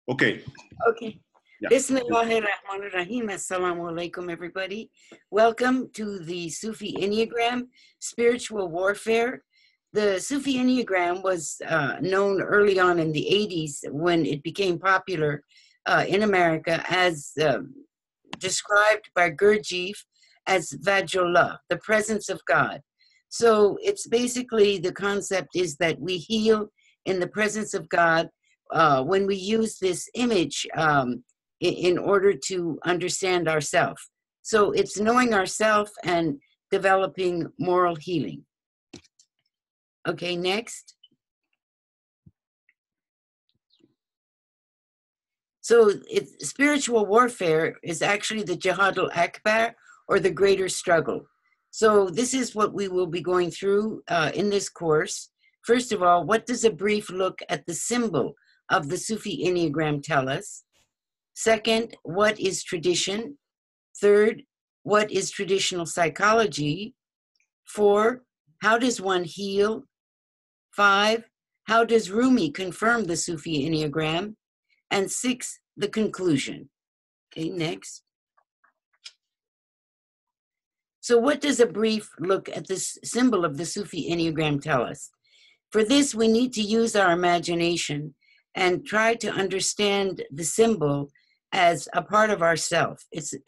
Okay. Okay. Yeah. Bismillahirrahmanirrahim. Assalamu alaikum, everybody. Welcome to the Sufi Enneagram, Spiritual Warfare. The Sufi Enneagram was known early on in the 80s when it became popular in America as described by Gurdjieff as Vajullah, the presence of God. So it's basically the concept is that we heal in the presence of God when we use this image in order to understand ourselves. So it's knowing ourselves and developing moral healing. Okay, next. So spiritual warfare is actually the Jihad al-Akbar, or the greater struggle. So this is what we will be going through in this course. First of all, what does a brief look at the symbol of the Sufi Enneagram tell us? Second, what is tradition? Third, what is traditional psychology? 4, how does one heal? 5, how does Rumi confirm the Sufi Enneagram? And 6, the conclusion. Okay, next. So what does a brief look at this symbol of the Sufi Enneagram tell us? For this, we need to use our imagination and try to understand the symbol as a part of ourself.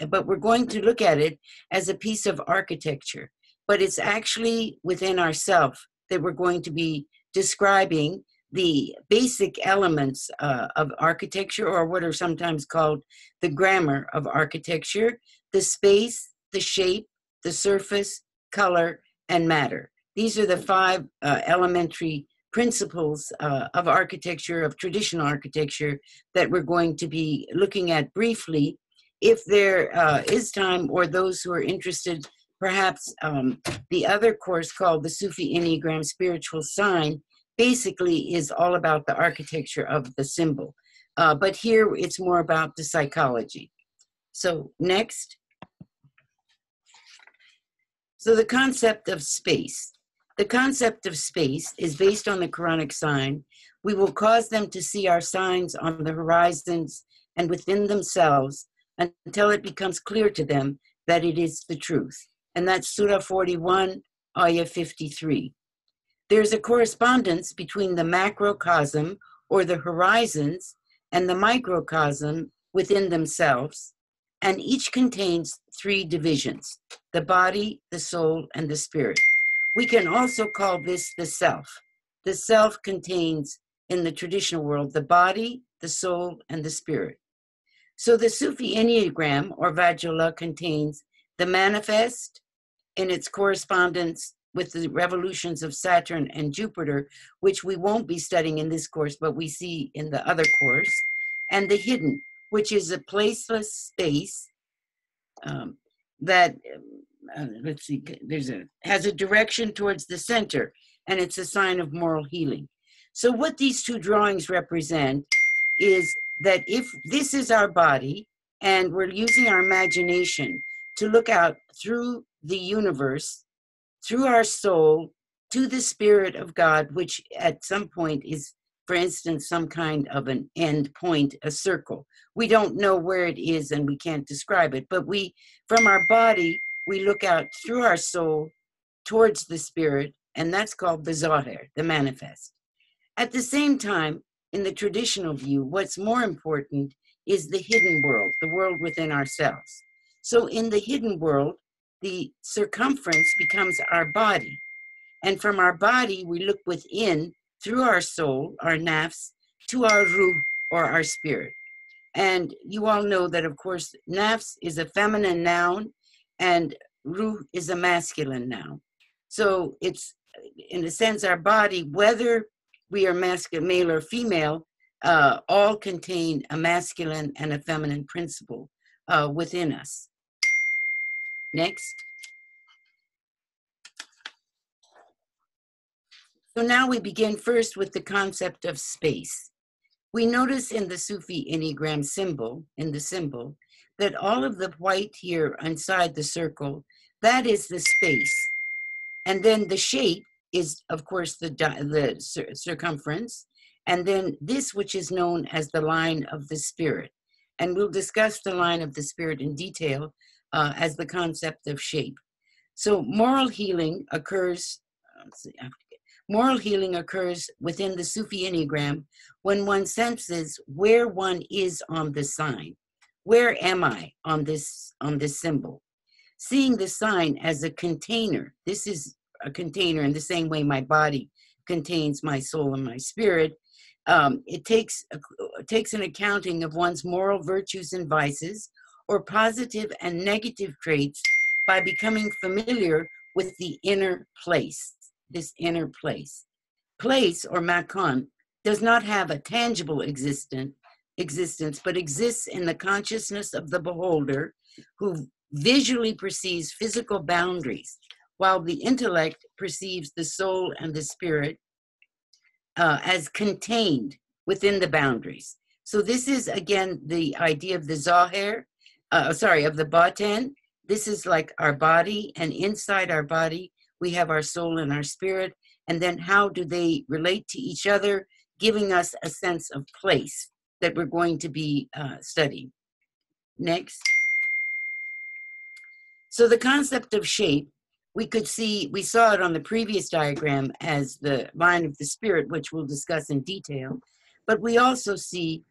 But we're going to look at it as a piece of architecture, but it's actually within ourself that we're going to be describing the basic elements of architecture, or what are sometimes called the grammar of architecture: the space, the shape, the surface, color, and matter. These are the 5 elementary principles of architecture, of traditional architecture, that we're going to be looking at briefly. If there is time, or those who are interested, perhaps the other course called the Sufi Enneagram Spiritual Sign basically is all about the architecture of the symbol. But here it's more about the psychology. So next. So the concept of space. The concept of space is based on the Quranic sign. We will cause them to see our signs on the horizons and within themselves until it becomes clear to them that it is the truth. And that's Surah 41, Ayah 53. There's a correspondence between the macrocosm, or the horizons, and the microcosm within themselves, and each contains 3 divisions: the body, the soul, and the spirit. We can also call this the self. The self contains, in the traditional world, the body, the soul, and the spirit. So the Sufi Enneagram, or Vajullah, contains the manifest in its correspondence with the revolutions of Saturn and Jupiter, which we won't be studying in this course, but we see in the other course, and the hidden, which is a placeless space that, let's see, has a direction towards the center, and it's a sign of moral healing. So what these 2 drawings represent is that if this is our body, and we're using our imagination to look out through the universe, through our soul, to the Spirit of God, which at some point is, for instance, some kind of an end point, a circle. We don't know where it is and we can't describe it, but from our body, we look out through our soul towards the Spirit, and that's called the Zahir, the manifest. At the same time, in the traditional view, what's more important is the hidden world, the world within ourselves. So in the hidden world, the circumference becomes our body. And from our body, we look within through our soul, our nafs, to our ruh, or our spirit. And you all know that, of course, nafs is a feminine noun and ruh is a masculine noun. So it's, in a sense, our body, whether we are male or female, all contain a masculine and a feminine principle within us. Next. So now we begin first with the concept of space. We notice in the Sufi Enneagram symbol, that all of the white here inside the circle, that is the space. And then the shape is, of course, the circumference. and then this which is known as the line of the spirit. And we'll discuss the line of the spirit in detail as the concept of shape. So moral healing occurs, moral healing occurs within the Sufi Enneagram when one senses where one is on the sign. Where am I on this symbol? Seeing the sign as a container. This is a container in the same way my body contains my soul and my spirit. It takes an accounting of one's moral virtues and vices, or positive and negative traits, by becoming familiar with the inner place, this inner place. Place, or makon, does not have a tangible existence, but exists in the consciousness of the beholder, who visually perceives physical boundaries, while the intellect perceives the soul and the spirit as contained within the boundaries. So this is, again, the idea of the Zahir, of the Batin. This is like our body, and inside our body, we have our soul and our spirit. And then how do they relate to each other, giving us a sense of place that we're going to be studying. Next. So the concept of shape, we saw it on the previous diagram as the line of the spirit, which we'll discuss in detail. But we also see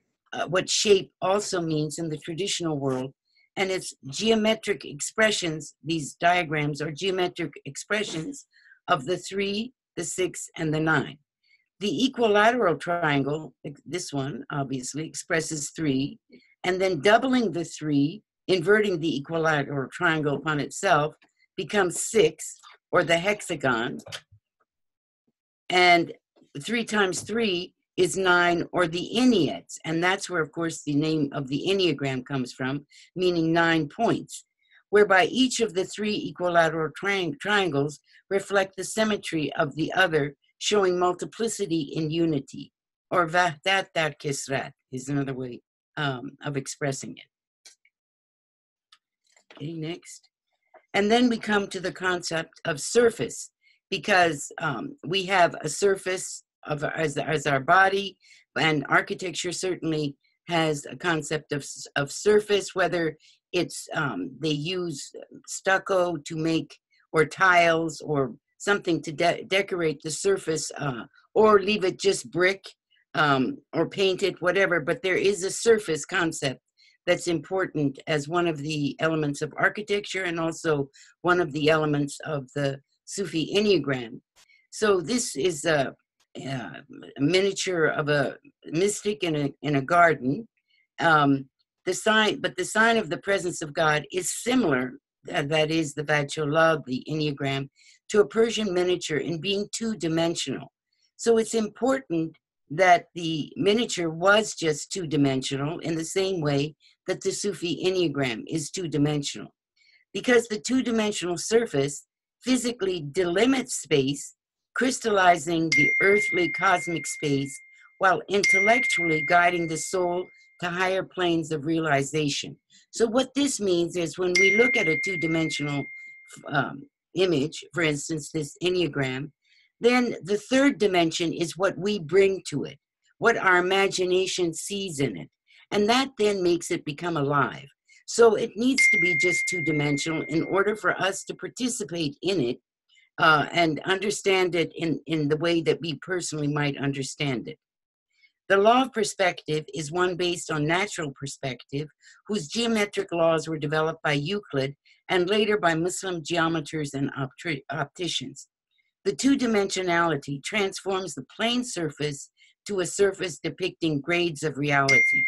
what shape also means in the traditional world. And it's geometric expressions. These diagrams are geometric expressions of the 3, the 6, and the 9. The equilateral triangle, this one obviously, expresses 3, and then doubling the 3, inverting the equilateral triangle upon itself, becomes 6, or the hexagon. And 3 times 3 is 9, or the Enneads. And that's where, of course, the name of the Enneagram comes from, meaning 9 points, whereby each of the 3 equilateral triangles reflect the symmetry of the other, showing multiplicity in unity. Or Vahdat dar Kisrat is another way of expressing it. Okay, next. And then we come to the concept of surface, because we have a surface as our body, and architecture certainly has a concept of surface, whether it's they use stucco to make, or tiles, or something to decorate the surface, or leave it just brick, or paint it, whatever. But there is a surface concept that's important as one of the elements of architecture, and also one of the elements of the Sufi Enneagram. So this is a miniature of a mystic in a garden. The sign of the presence of God is similar, that is the Vachola, the Enneagram, to a Persian miniature in being 2-dimensional. So it's important that the miniature was just 2-dimensional in the same way that the Sufi Enneagram is 2-dimensional, because the 2-dimensional surface physically delimits space, crystallizing the earthly cosmic space, while intellectually guiding the soul to higher planes of realization. So what this means is, when we look at a 2-dimensional image, for instance, this Enneagram, then the 3rd dimension is what we bring to it, what our imagination sees in it. And that then makes it become alive. So it needs to be just 2-dimensional in order for us to participate in it and understand it in the way that we personally might understand it. The law of perspective is one based on natural perspective, whose geometric laws were developed by Euclid and later by Muslim geometers and opticians. The 2-dimensionality transforms the plane surface to a surface depicting grades of reality,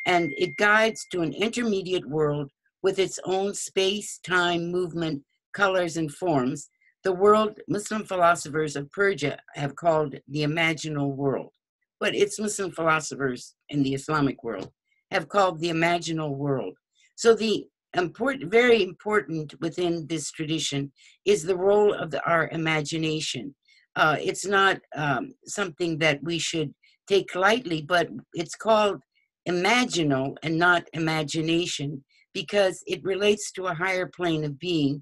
and it guides to an intermediate world with its own space, time, movement, colors, and forms, the world Muslim philosophers of Persia have called the imaginal world. But it's Muslim philosophers in the Islamic world have called the imaginal world. So the very important within this tradition is the role of our imagination. It's not something that we should take lightly, but it's called imaginal and not imagination, because it relates to a higher plane of being.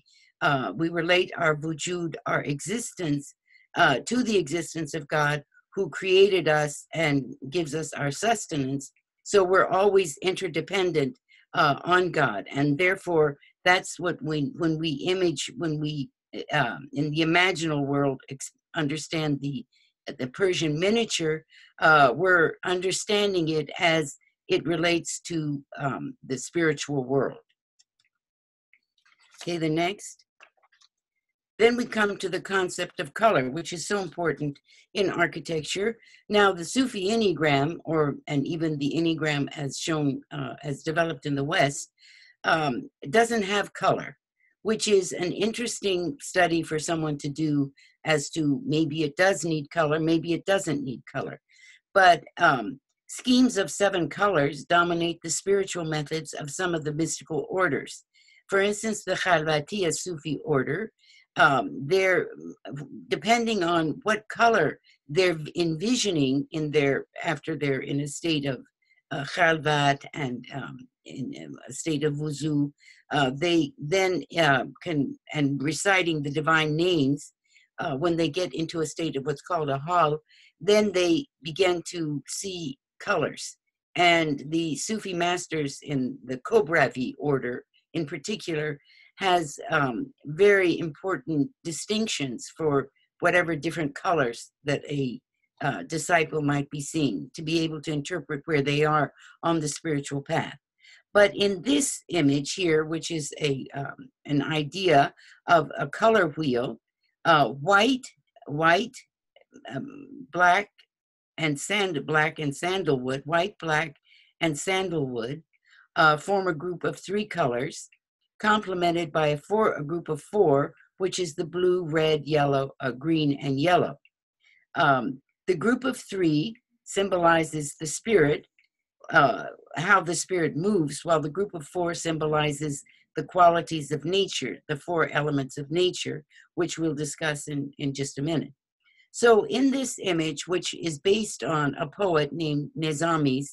We relate our wujud, our existence, to the existence of God, who created us and gives us our sustenance. So we're always interdependent on God. And therefore, that's what when we image, when we, in the imaginal world, understand the Persian miniature, we're understanding it as it relates to the spiritual world. Okay, the next. Then we come to the concept of color, which is so important in architecture. Now, the Sufi Enneagram, and even the Enneagram as shown, as developed in the West, doesn't have color, which is an interesting study for someone to do as to maybe it does need color, maybe it doesn't need color. But schemes of 7 colors dominate the spiritual methods of some of the mystical orders. For instance, the Khalwatiya Sufi order, they're, depending on what color they're envisioning after they're in a state of khalvat and in a state of wuzu, they then and reciting the divine names, when they get into a state of what's called a hal, then they begin to see colors. And the Sufi masters in the Kobravi order in particular has very important distinctions for whatever different colors that a disciple might be seeing, to be able to interpret where they are on the spiritual path. But in this image here, which is an idea of a color wheel, white, black, and sandalwood, white, black, and sandalwood form a group of 3 colors, complemented by a group of 4, which is the blue, red, yellow, green, and yellow. The group of 3 symbolizes the spirit, how the spirit moves, while the group of 4 symbolizes the qualities of nature, the 4 elements of nature, which we'll discuss in just a minute. So in this image, which is based on a poet named Nizami,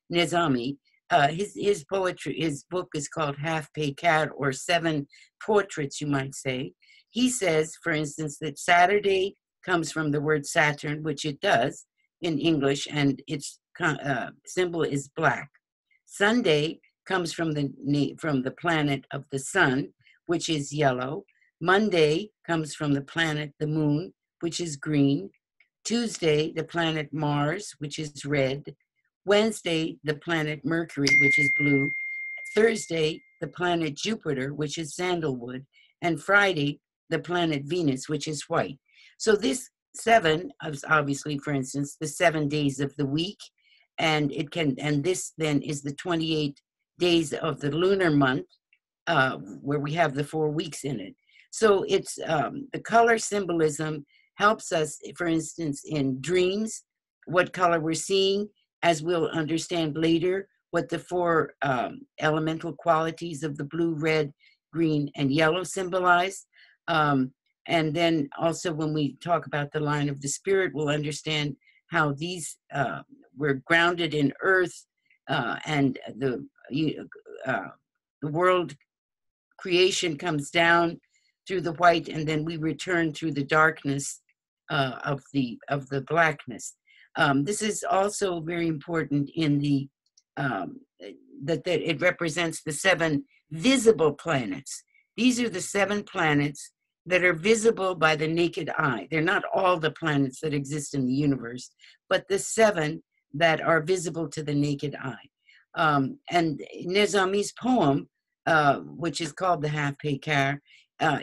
his poetry, his book is called Half Peykar, or 7 Portraits, you might say. He says, for instance, that Saturday comes from the word Saturn, which it does in English, and its symbol is black. Sunday comes from the planet of the sun, which is yellow. Monday comes from the planet, the moon, which is green. Tuesday, the planet Mars, which is red. Wednesday, the planet Mercury, which is blue. Thursday, the planet Jupiter, which is sandalwood. And Friday, the planet Venus, which is white. So this 7 is obviously, for instance, the 7 days of the week. And this then is the 28 days of the lunar month, where we have the 4 weeks in it. So it's the color symbolism helps us, for instance, in dreams, what color we're seeing, as we'll understand later, what the 4 elemental qualities of the blue, red, green, and yellow symbolize. And then also when we talk about the line of the spirit, we'll understand how these we're grounded in earth, and the world creation comes down through the white, and then we return through the darkness of the blackness. This is also very important in the that it represents the 7 visible planets. These are the 7 planets that are visible by the naked eye. They're not all the planets that exist in the universe, but the 7 that are visible to the naked eye. And Nizami's poem, which is called the Half Peykar,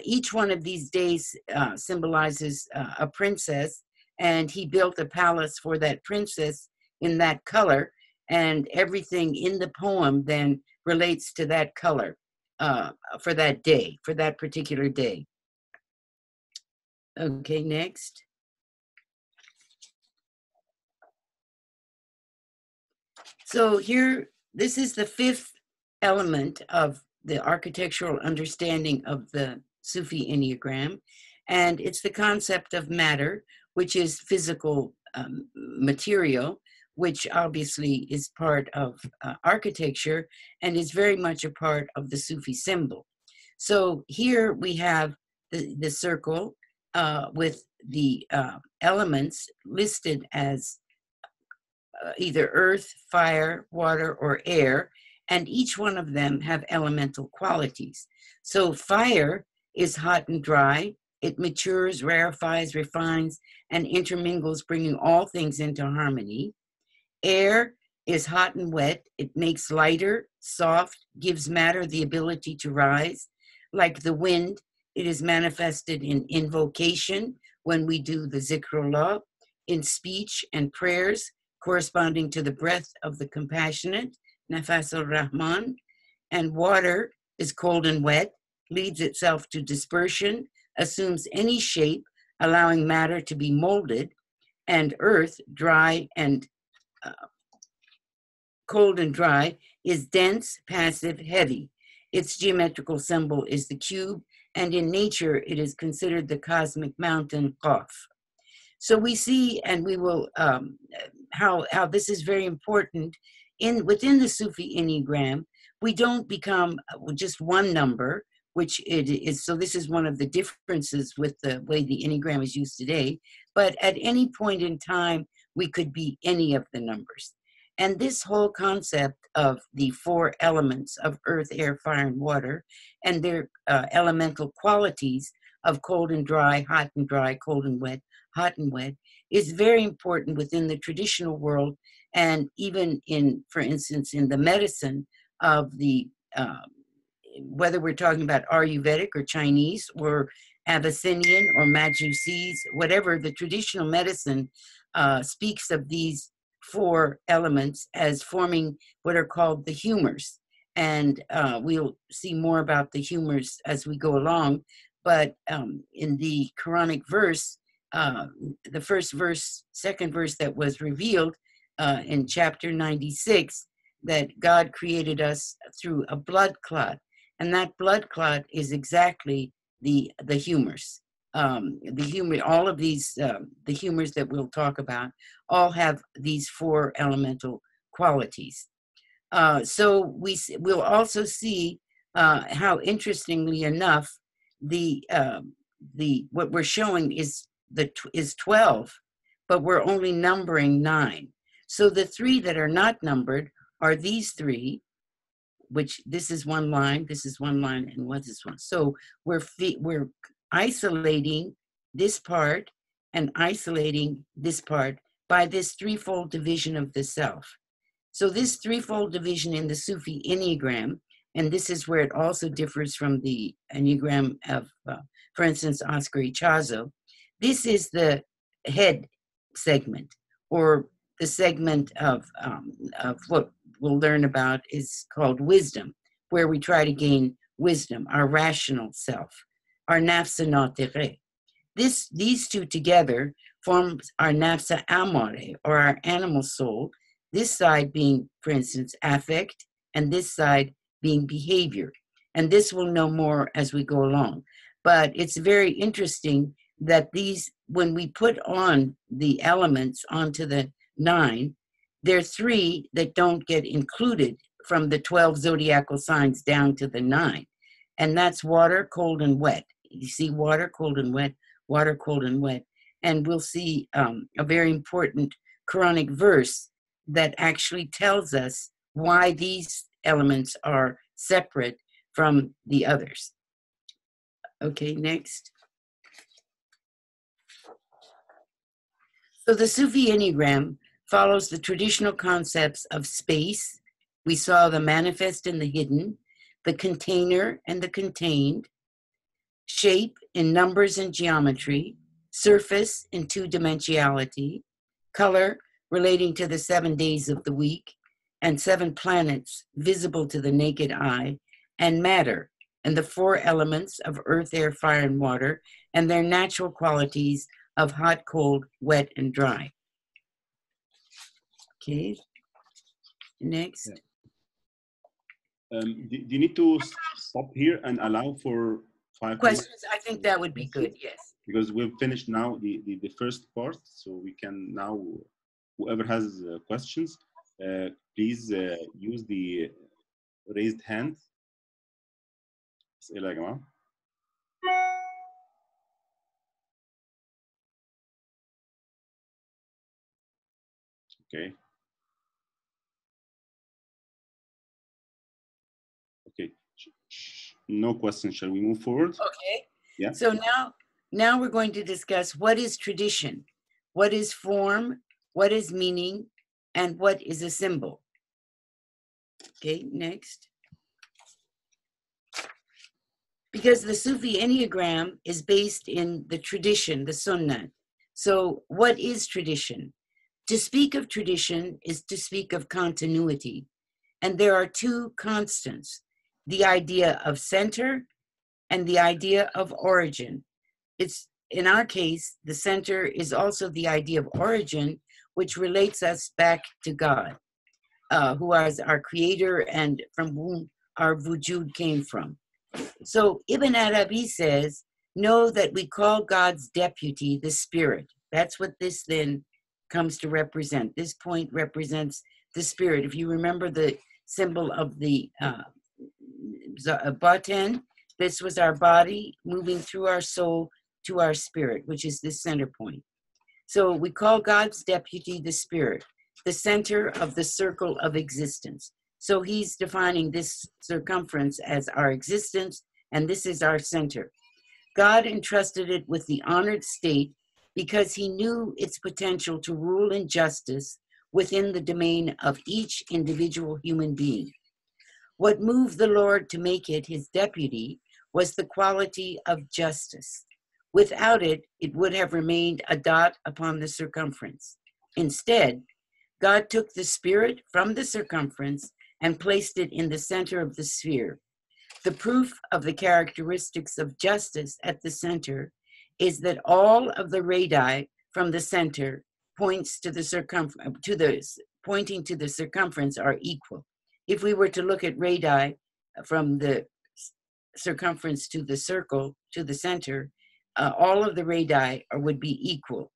each one of these days symbolizes a princess, and he built a palace for that princess in that color, and everything in the poem then relates to that color for that day, for that particular day. Okay, next. So here, this is the 5th element of the architectural understanding of the Sufi Enneagram, and it's the concept of matter, which is physical material, which obviously is part of architecture and is very much a part of the Sufi symbol. So here we have the circle with the elements listed as either earth, fire, water, or air, and each one of them have elemental qualities. So fire is hot and dry. It matures, rarefies, refines, and intermingles, bringing all things into harmony. Air is hot and wet. It makes lighter, soft, gives matter the ability to rise. Like the wind, it is manifested in invocation when we do the zikrullah, in speech and prayers corresponding to the breath of the compassionate, nafas al-Rahman. And water is cold and wet, leads itself to dispersion, assumes any shape, allowing matter to be molded. And earth, dry and cold and dry, is dense, passive, heavy. Its geometrical symbol is the cube, and in nature, it is considered the cosmic mountain, Qaf. So we see, and we will, how this is very important. Within the Sufi Enneagram, we don't become just one number, which it is, so this is one of the differences with the way the Enneagram is used today, but at any point in time, we could be any of the numbers. And this whole concept of the four elements of earth, air, fire, and water, and their elemental qualities of cold and dry, hot and dry, cold and wet, hot and wet, is very important within the traditional world, and even in, for instance, in the medicine of the, whether we're talking about Ayurvedic or Chinese or Abyssinian or Majusis, whatever, the traditional medicine speaks of these four elements as forming what are called the humors. And we'll see more about the humors as we go along. But in the Quranic verse, the first verse, second verse that was revealed in chapter 96, that God created us through a blood clot. And that blood clot is exactly the humors. All of these, the humors that we'll talk about, all have these four elemental qualities. So we'll also see how, interestingly enough, what we're showing is 12, but we're only numbering 9. So the 3 that are not numbered are these 3, which this is one line, this is one line, and what's this one? So we're isolating this part and isolating this part by this threefold division of the self. So this threefold division in the Sufi Enneagram, and this is where it also differs from the Enneagram of, for instance, Oscar Ichazo, this is the head segment, or the segment of what we'll learn about is called wisdom, where we try to gain wisdom, our rational self, our nafsa natighe. These two together form our nafsa amare, or our animal soul, this side being, for instance, affect, and this side being behavior. And this we'll know more as we go along. But it's very interesting that these, when we put on the elements onto the 9, there are 3 that don't get included from the 12 zodiacal signs down to the 9. And that's water, cold, and wet. You see water, cold, and wet, water, cold, and wet. And we'll see a very important Quranic verse that actually tells us why these elements are separate from the others. Okay, next. So the Sufi Enneagram follows the traditional concepts of space. We saw the manifest and the hidden, the container and the contained, shape in numbers and geometry, surface in 2-dimensionality, color relating to the 7 days of the week, and 7 planets visible to the naked eye, and matter, and the 4 elements of earth, air, fire, and water, and their natural qualities of hot, cold, wet, and dry. Okay, next. Yeah. Do you need to stop here and allow for 5 questions? minutes? I think that would be good, yes. Because we've finished now the first part, so we can now, whoever has questions, please use the raised hand. أسئلة يا جماعة. Okay. Okay. No question. Shall we move forward? Okay. Yeah. So now we're going to discuss what is tradition, what is form, what is meaning, and what is a symbol. Okay, next. Because the Sufi Enneagram is based in the tradition, the Sunnah. So what is tradition? To speak of tradition is to speak of continuity. And there are two constants, the idea of center and the idea of origin. It's, in our case, the center is also the idea of origin, which relates us back to God, who is our creator and from whom our wujud came from. So Ibn Arabi says, know that we call God's deputy the spirit. That's what this then comes to represent. This point represents the spirit. If you remember the symbol of the baten, this was our body moving through our soul to our spirit, which is the center point. So we call God's deputy the spirit, the center of the circle of existence. So he's defining this circumference as our existence, and this is our center. God entrusted it with the honored state because he knew its potential to rule in justice within the domain of each individual human being. What moved the Lord to make it his deputy was the quality of justice. Without it, it would have remained a dot upon the circumference. Instead, God took the spirit from the circumference and placed it in the center of the sphere. The proof of the characteristics of justice at the center is that all of the radii from the center points to the pointing to the circumference are equal. If we were to look at radii from the circumference to the circle, to the center, all of the radii would be equal.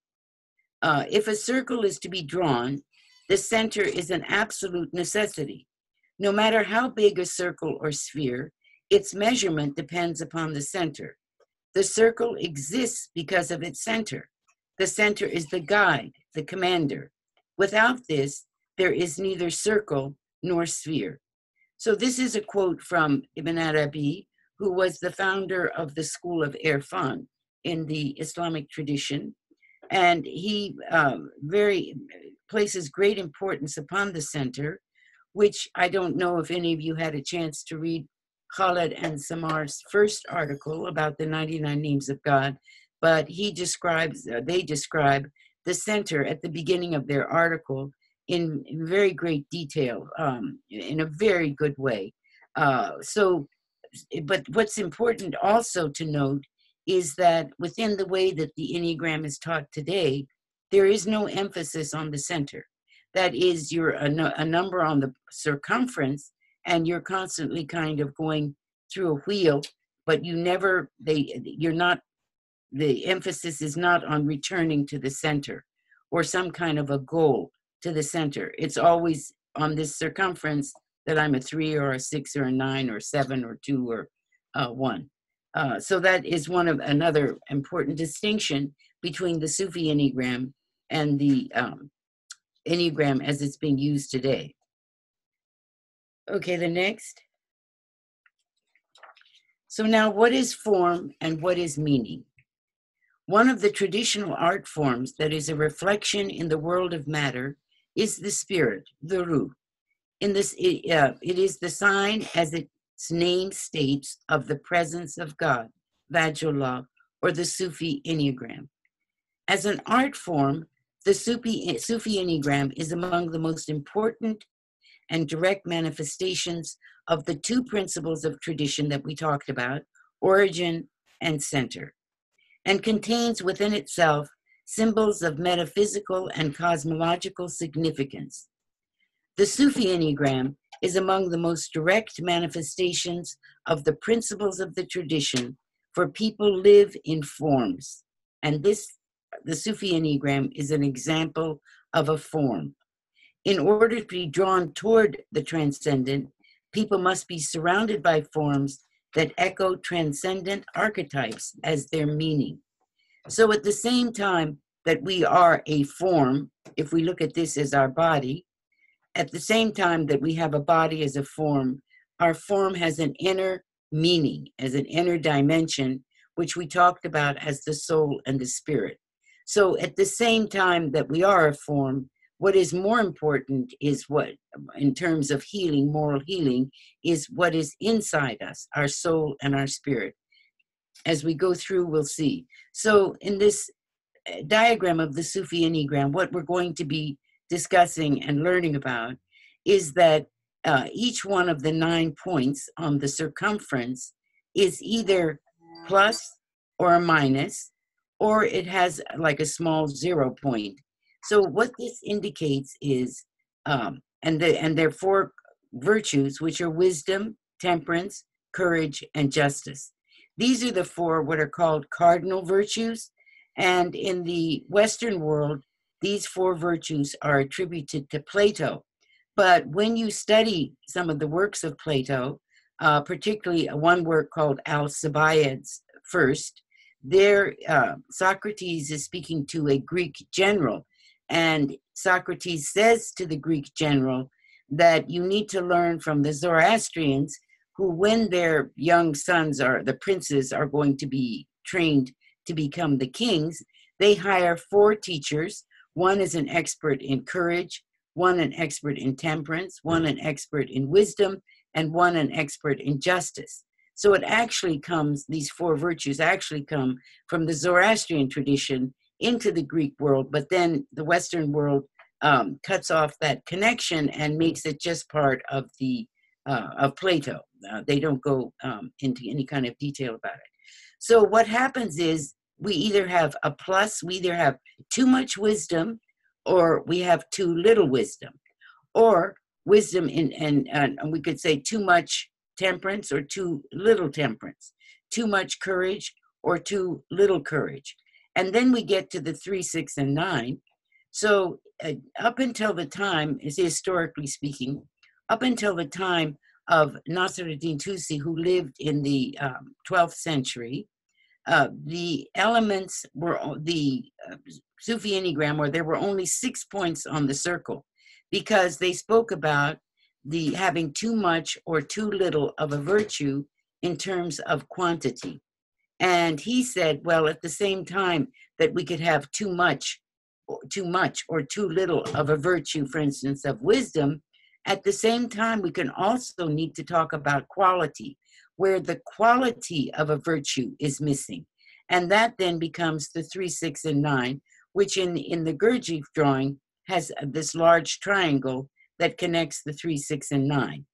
If a circle is to be drawn, the center is an absolute necessity. No matter how big a circle or sphere, its measurement depends upon the center. The circle exists because of its center. The center is the guide, the commander. Without this, there is neither circle nor sphere. So this is a quote from Ibn Arabi, who was the founder of the school of Irfan in the Islamic tradition. And he places great importance upon the center, which I don't know if any of you had a chance to read Khaled and Samar's first article about the 99 names of God, but they describe the center at the beginning of their article in very great detail, in a very good way. But what's important also to note is that within the way that the Enneagram is taught today, there is no emphasis on the center. That is, you're a number on the circumference, and you're constantly kind of going through a wheel, but the emphasis is not on returning to the center or some kind of a goal to the center. It's always on this circumference that I'm a 3 or a 6 or a 9 or 7 or 2 or 1. So that is another important distinction between the Sufi Enneagram and the Enneagram as it's being used today. Okay, the next. So now, what is form and what is meaning? One of the traditional art forms that is a reflection in the world of matter is the spirit, the ruh. It is the sign, as its name states, of the presence of God, Vajullah, or the Sufi Enneagram. As an art form, the Sufi Enneagram is among the most important and direct manifestations of the two principles of tradition that we talked about, origin and center, and contains within itself symbols of metaphysical and cosmological significance. The Sufi Enneagram is among the most direct manifestations of the principles of the tradition, for people live in forms, and the Sufi Enneagram is an example of a form. In order to be drawn toward the transcendent, people must be surrounded by forms that echo transcendent archetypes as their meaning. So at the same time, that we are a form, if we look at this as our body, at the same time that we have a body as a form, our form has an inner meaning, as an inner dimension, which we talked about as the soul and the spirit. So at the same time that we are a form, what is more important is what, in terms of healing, moral healing, is what is inside us, our soul and our spirit. As we go through, we'll see. So in this diagram of the Sufi Enneagram, what we're going to be discussing and learning about is that each one of the 9 points on the circumference is either plus or a minus, or it has like a small 0 point. So what this indicates is, and there are 4 virtues, which are wisdom, temperance, courage, and justice. These are the 4 what are called cardinal virtues. And in the Western world, these 4 virtues are attributed to Plato. But when you study some of the works of Plato, particularly one work called Alcibiades First, there Socrates is speaking to a Greek general. And Socrates says to the Greek general that you need to learn from the Zoroastrians, who, when their young sons, or the princes, are going to be trained to become the kings, they hire 4 teachers. One is an expert in courage, one an expert in temperance, one an expert in wisdom, and one an expert in justice. So it actually comes, these 4 virtues actually come from the Zoroastrian tradition into the Greek world, but then the Western world cuts off that connection and makes it just part of of Plato. They don't go into any kind of detail about it. So what happens is we either have a plus, we either have too much wisdom, or we have too little wisdom, or wisdom and we could say too much temperance or too little temperance, too much courage or too little courage. And then we get to the 3, 6, and 9. So up until the time, historically speaking, up until the time of Nasruddin Tusi, who lived in the 12th century, the elements were the Sufi Enneagram, where there were only 6 points on the circle, because they spoke about the having too much or too little of a virtue in terms of quantity. And he said, well, at the same time that we could have too much or too little of a virtue, for instance, of wisdom, at the same time, we can also need to talk about quality, where the quality of a virtue is missing. And that then becomes the 3, 6, and 9, which in the Gurdjieff drawing has this large triangle that connects the 3, 6, and 9.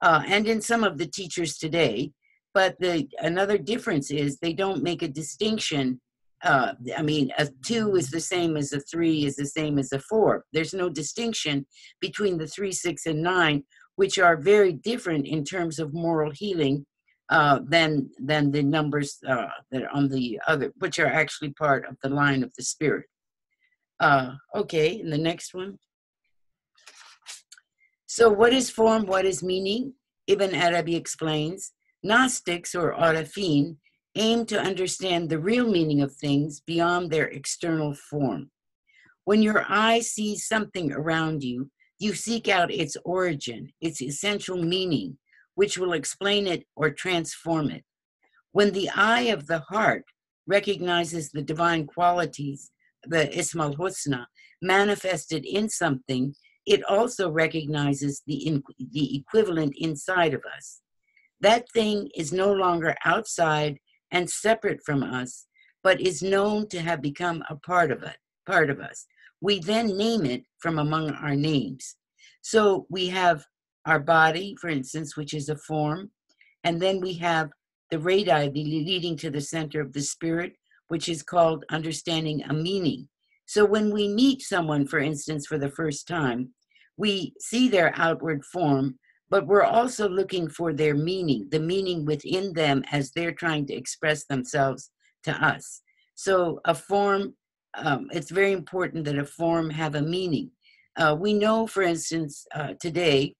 And in some of the teachers today, but another difference is they don't make a distinction. I mean, a 2 is the same as a 3 is the same as a 4. There's no distinction between the 3, 6, and 9, which are very different in terms of moral healing than the numbers that are on the other, which are actually part of the line of the spirit. Okay, and the next one. So what is form? What is meaning? Ibn Arabi explains, Gnostics or Arafin aim to understand the real meaning of things beyond their external form. When your eye sees something around you, you seek out its origin, its essential meaning, which will explain it or transform it. When the eye of the heart recognizes the divine qualities, the Ism al-Husna, manifested in something, it also recognizes the equivalent inside of us. That thing is no longer outside and separate from us, but is known to have become a part of us. We then name it from among our names. So we have our body, for instance, which is a form, and then we have the radii leading to the center of the spirit, which is called understanding a meaning. So when we meet someone, for instance, for the first time, we see their outward form, but we're also looking for their meaning, the meaning within them as they're trying to express themselves to us. So a form, it's very important that a form have a meaning. We know, for instance, today,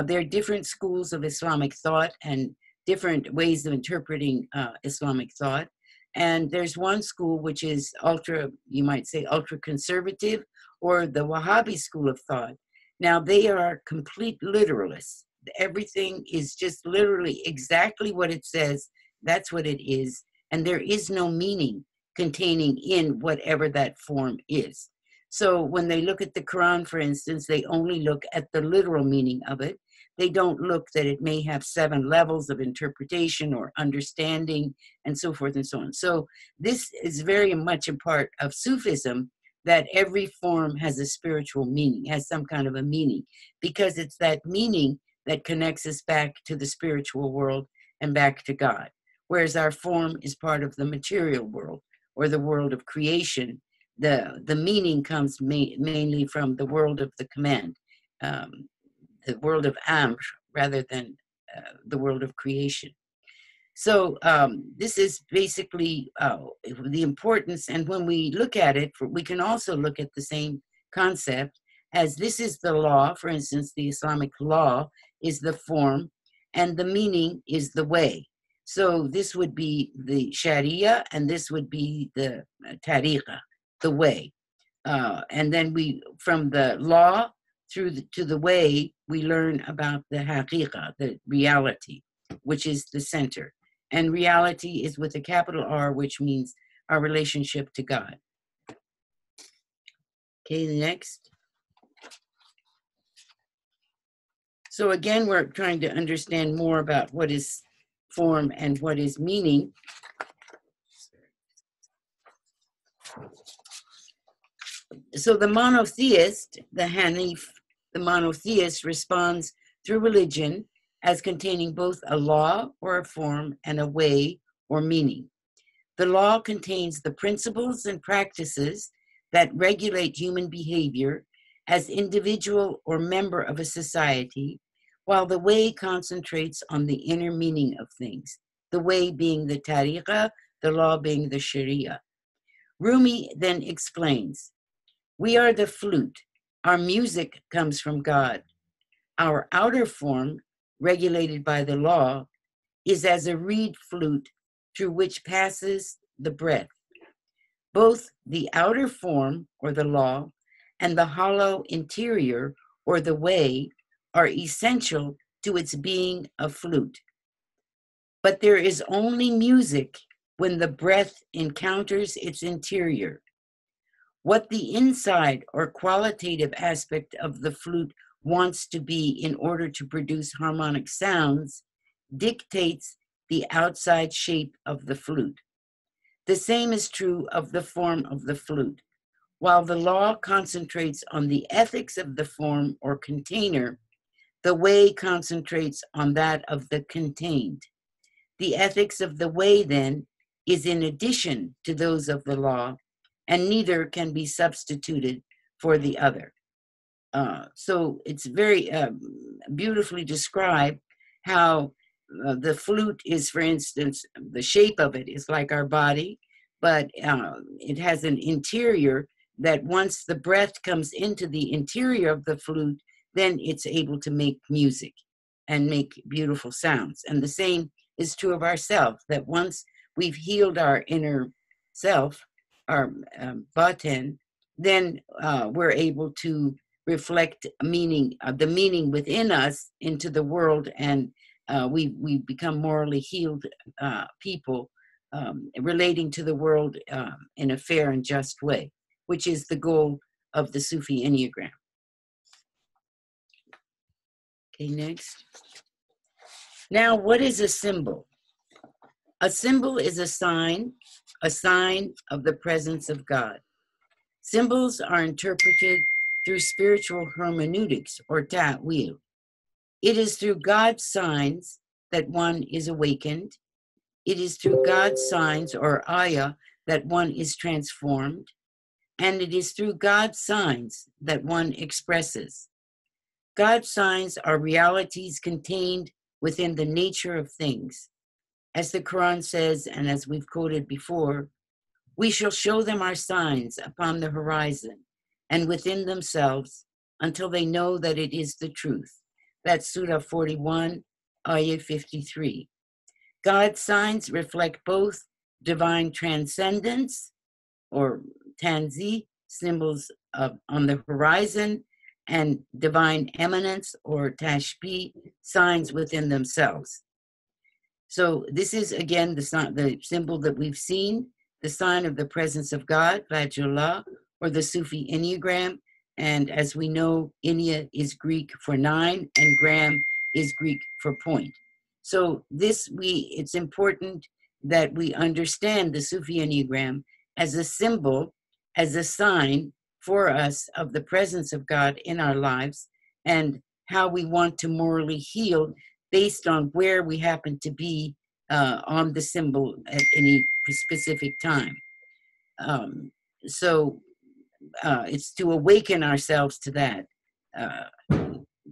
there are different schools of Islamic thought and different ways of interpreting Islamic thought. And there's one school which is ultra, you might say, ultra conservative, or the Wahhabi school of thought. Now, they are complete literalists. Everything is just literally exactly what it says. That's what it is. And there is no meaning containing in whatever that form is. So when they look at the Quran, for instance, they only look at the literal meaning of it. They don't look that it may have 7 levels of interpretation or understanding and so forth and so on. So this is very much a part of Sufism, that every form has a spiritual meaning, has some kind of a meaning, because it's that meaning that connects us back to the spiritual world and back to God. Whereas our form is part of the material world or the world of creation. The meaning comes mainly from the world of the command, the world of Amr, rather than the world of creation. So this is basically the importance. And when we look at it, we can also look at the same concept as this is the law. For instance, the Islamic law is the form, and the meaning is the way. So this would be the Sharia, and this would be the Tariqa, the way. And then from the law to the way, we learn about the Haqiqa, the reality, which is the center. And reality is with a capital R, which means our relationship to God. Okay, next. So again, we're trying to understand more about what is form and what is meaning. So the monotheist, the Hanif, the monotheist responds through religion as containing both a law or a form and a way or meaning. The law contains the principles and practices that regulate human behavior as individual or member of a society, while the way concentrates on the inner meaning of things, the way being the tariqah, the law being the sharia. Rumi then explains, we are the flute. Our music comes from God. Our outer form, regulated by the law, is as a reed flute through which passes the breath. Both the outer form, or the law, and the hollow interior, or the way, are essential to its being a flute. But there is only music when the breath encounters its interior. What the inside or qualitative aspect of the flute wants to be in order to produce harmonic sounds dictates the outside shape of the flute. The same is true of the form of the flute. While the law concentrates on the ethics of the form or container, the way concentrates on that of the contained. The ethics of the way, then, is in addition to those of the law, and neither can be substituted for the other. So it's very beautifully described how the flute is, for instance, the shape of it is like our body, but it has an interior that once the breath comes into the interior of the flute, then it's able to make music and make beautiful sounds. And the same is true of ourselves, that once we've healed our inner self, our batin, then we're able to reflect meaning, the meaning within us into the world, and we become morally healed people relating to the world in a fair and just way, which is the goal of the Sufi Enneagram. Okay, next. Now, what is a symbol? A symbol is a sign of the presence of God. Symbols are interpreted through spiritual hermeneutics or ta'wil. It is through God's signs that one is awakened. It is through God's signs or ayah that one is transformed. And it is through God's signs that one expresses. God's signs are realities contained within the nature of things. As the Quran says, and as we've quoted before, we shall show them our signs upon the horizon and within themselves until they know that it is the truth. That's Surah 41, Ayah 53. God's signs reflect both divine transcendence, or Tanzi, symbols on the horizon, and divine eminence, or Tashbih, signs within themselves. So this is, again, the symbol that we've seen, the sign of the presence of God, Vajullah, or the Sufi Enneagram. And as we know, Ennea is Greek for 9, and gram is Greek for point. So it's important that we understand the Sufi Enneagram as a symbol, as a sign for us of the presence of God in our lives, and how we want to morally heal based on where we happen to be on the symbol at any specific time. So it's to awaken ourselves to that.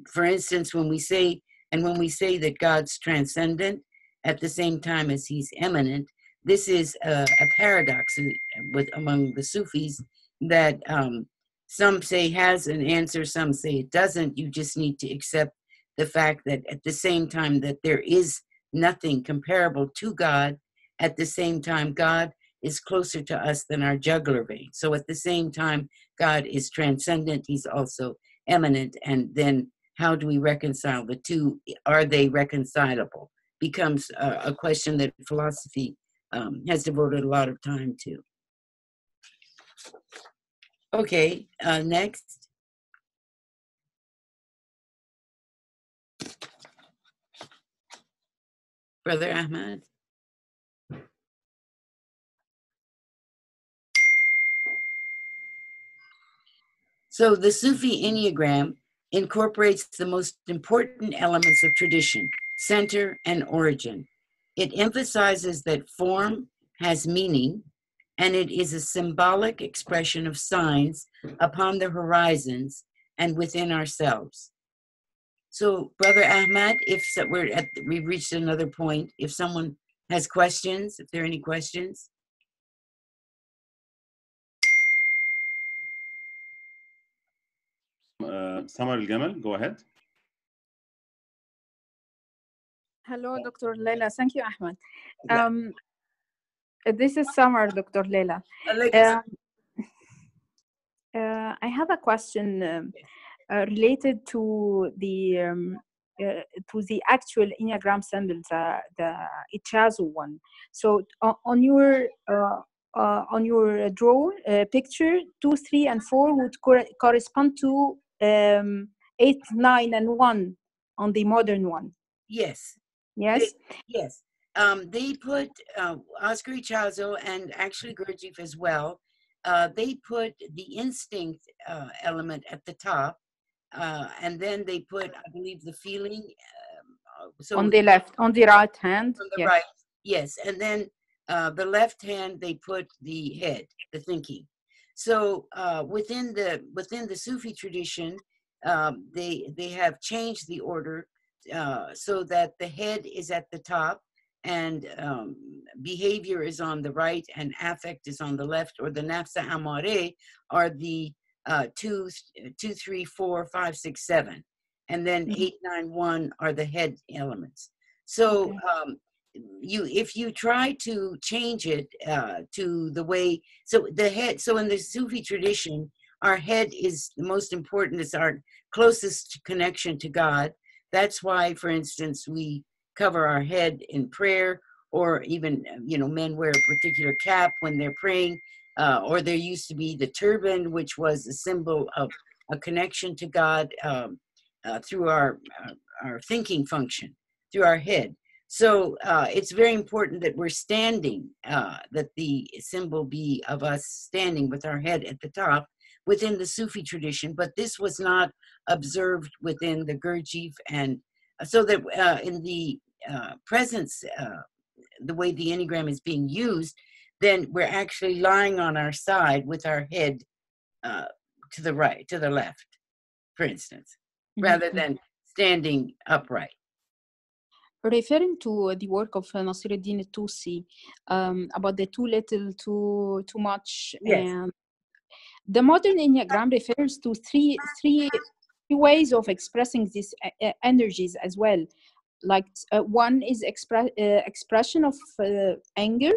For instance, when we say that God's transcendent at the same time as he's eminent, this is a paradox among the Sufis that some say has an answer, some say it doesn't. You just need to accept the fact that at the same time that there is nothing comparable to God, at the same time God is closer to us than our jugular vein. So at the same time God is transcendent, he's also eminent. And then how do we reconcile the two? Are they reconcilable? Becomes a question that philosophy has devoted a lot of time to. Okay, next. Brother Ahmad. So the Sufi Enneagram incorporates the most important elements of tradition, center, and origin. It emphasizes that form has meaning, and it is a symbolic expression of signs upon the horizons and within ourselves. So, Brother Ahmad, we've reached another point. If someone has questions, if there are any questions. Samar Al-Gamal, go ahead. Hello, Dr. Leila. Thank you, Ahmad. This is Samar, Dr. Leila. I have a question related to the actual Enneagram symbol, the Ichazo one. So on your draw picture, 2, 3, and 4 would correspond to 8, 9, and 1 on the modern one. Yes. Yes. Yes. They put Oscar Ichazo and actually Gurdjieff as well. They put the instinct element at the top, and then they put, I believe, the feeling. So on the left, on the right hand. On the right, yes. And then the left hand, they put the head, the thinking. So within the Sufi tradition, they have changed the order so that the head is at the top, and behavior is on the right, and affect is on the left, or the nafsa amare are the 2, 3, 4, 5, 6, 7, and then 8, 9, 1 are the head elements. So if you try to change it to the way, so the head, so in the Sufi tradition, our head is the most important. It's our closest connection to God. That's why, for instance, we cover our head in prayer, or even, men wear a particular cap when they're praying, or there used to be the turban, which was a symbol of a connection to God through our thinking function, through our head. So it's very important that we're standing, that the symbol be of us standing with our head at the top within the Sufi tradition, but this was not observed within the Gurdjieff, and so that in the presence, the way the Enneagram is being used, then we're actually lying on our side with our head to the right, to the left, for instance, rather than standing upright. Referring to the work of Nasiruddin Tusi about the too little, too much, yes. And the modern Enneagram refers to three ways of expressing these energies as well. Like one is expression of anger,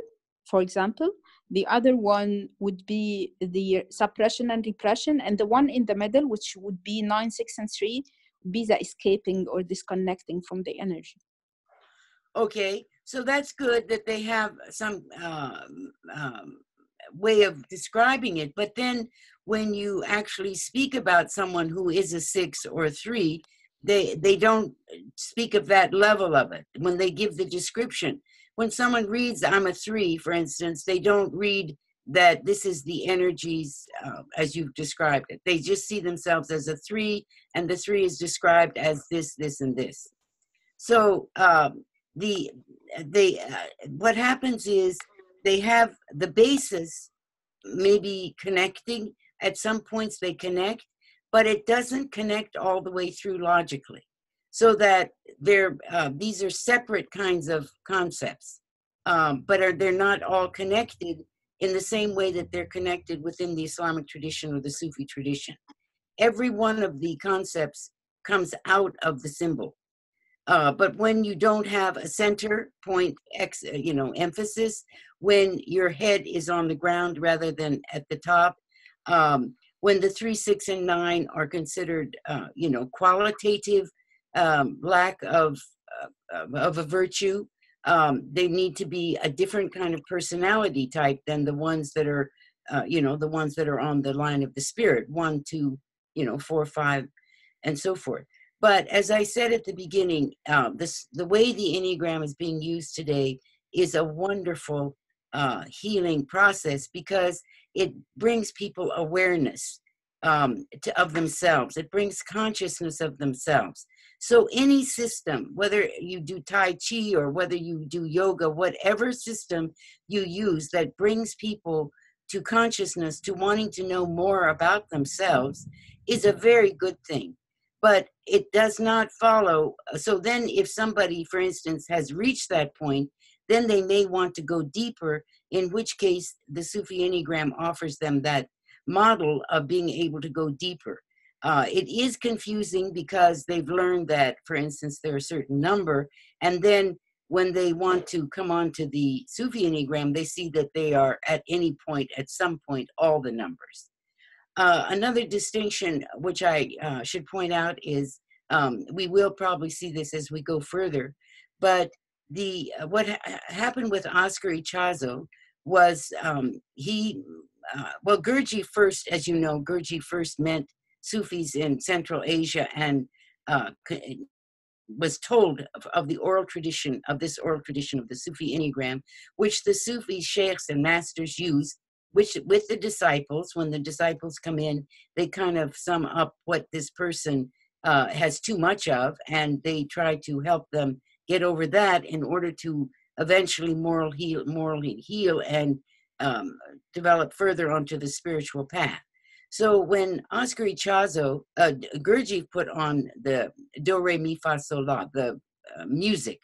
for example. The other one would be the suppression and repression, and the one in the middle, which would be 9, 6, and 3, would be the escaping or disconnecting from the energy. Okay, so that's good that they have some way of describing it. But then when you actually speak about someone who is a 6 or a 3, they don't speak of that level of it when they give the description. When someone reads I'm a 3, for instance, they don't read that this is the energies as you've described it. They just see themselves as a 3, and the 3 is described as this, this, and this. So what happens is they have the basis maybe connecting. At some points they connect, but it doesn't connect all the way through logically. So that these are separate kinds of concepts, but they're not all connected in the same way that they're connected within the Islamic tradition or the Sufi tradition. Every one of the concepts comes out of the symbol. But when you don't have a center point, emphasis, when your head is on the ground rather than at the top, when the 3, 6, and 9 are considered, qualitative lack of a virtue, they need to be a different kind of personality type than the ones that are, the ones that are on the line of the spirit, 1, 2, 4, 5, and so forth. But as I said at the beginning, the way the Enneagram is being used today is a wonderful healing process because it brings people awareness of themselves. It brings consciousness of themselves. So any system, whether you do Tai Chi or whether you do yoga, whatever system you use that brings people to consciousness, to wanting to know more about themselves, is a very good thing. But it does not follow. So then if somebody, for instance, has reached that point, then they may want to go deeper, in which case the Sufi Enneagram offers them that model of being able to go deeper. It is confusing because they've learned that, for instance, there are a certain number, and then when they want to come on to the Sufi Enneagram, they see that they are at any point, at some point, all the numbers. Another distinction which I should point out is, we will probably see this as we go further, but what happened with Oscar Ichazo was Gurdjieff first, as you know, Gurdjieff first met Sufis in Central Asia and was told of the oral tradition, of this oral tradition of the Sufi Enneagram, which the Sufi sheikhs and masters use, which with the disciples, when the disciples come in, they kind of sum up what this person has too much of, and they try to help them get over that in order to eventually morally heal and develop further onto the spiritual path. So when Oscar Ichazo, Gurdjieff put on the do, re, mi, fa, sol, la, the music,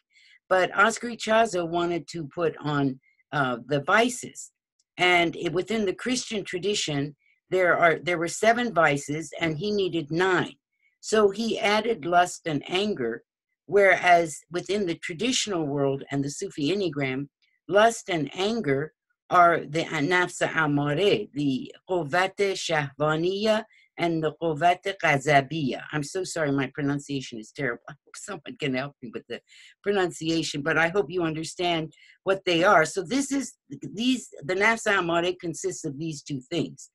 but Oscar Ichazo wanted to put on the vices. And within the Christian tradition, there were 7 vices, and he needed 9. So he added lust and anger, whereas within the traditional world and the Sufi Enneagram, lust and anger are the nafsa amare, the quvvat shahvaniya, and the quvvat qazabiya. I'm so sorry, my pronunciation is terrible. I hope someone can help me with the pronunciation, but I hope you understand what they are. So the nafsa amare consists of these 2 things.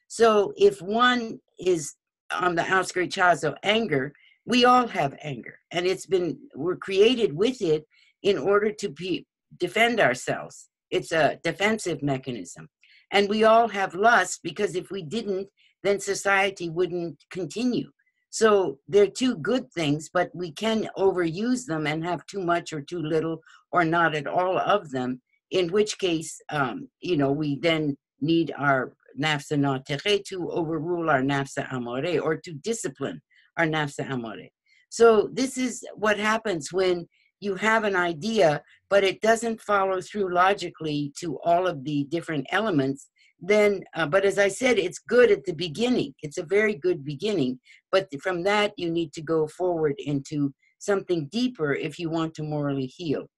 So if one is on the Oscar Ichazo anger, we all have anger, and we're created with it in order to defend ourselves. It's a defensive mechanism. And we all have lust, because if we didn't, then society wouldn't continue. So they're 2 good things, but we can overuse them and have too much or too little or not at all of them, in which case, we then need our nafsa natighe to overrule our nafsa amare, or to discipline our nafsa amare. So this is what happens when you have an idea, but it doesn't follow through logically to all of the different elements. Then, but as I said, it's good at the beginning. It's a very good beginning. But from that, you need to go forward into something deeper if you want to morally heal.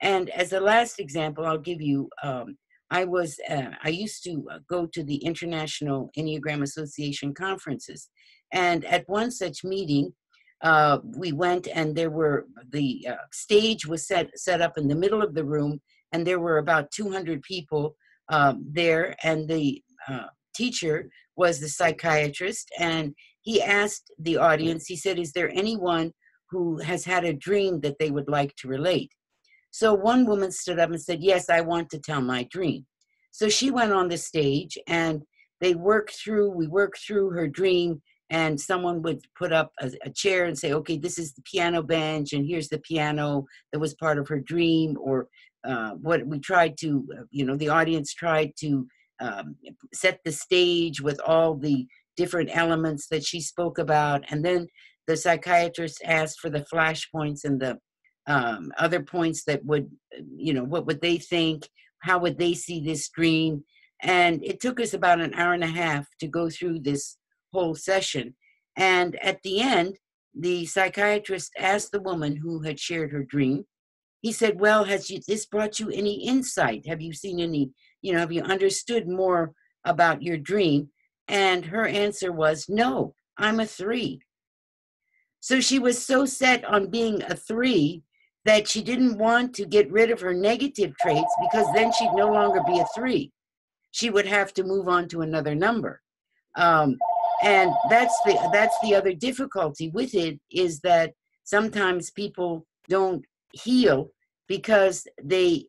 And as a last example, I'll give you I used to go to the International Enneagram Association conferences. And at one such meeting, we went, and the stage was set up in the middle of the room, and there were about 200 people there, and the teacher was the psychiatrist, and he asked the audience, he said, is there anyone who has had a dream that they would like to relate? So one woman stood up and said, yes, I want to tell my dream. So she went on the stage, and we worked through her dream, and someone would put up a chair and say, okay, this is the piano bench, and here's the piano that was part of her dream, or what we tried to, the audience tried to set the stage with all the different elements that she spoke about. And then the psychiatrist asked for the flashpoints and the other points that would, what would they think? How would they see this dream? And it took us about an hour and a half to go through this whole session. And at the end, the psychiatrist asked the woman who had shared her dream, he said, well, this brought you any insight? Have you seen any, have you understood more about your dream? And her answer was, no, I'm a 3. So she was so set on being a 3 that she didn't want to get rid of her negative traits, because then she'd no longer be a 3. She would have to move on to another number. And that's the other difficulty with it, is that sometimes people don't heal because they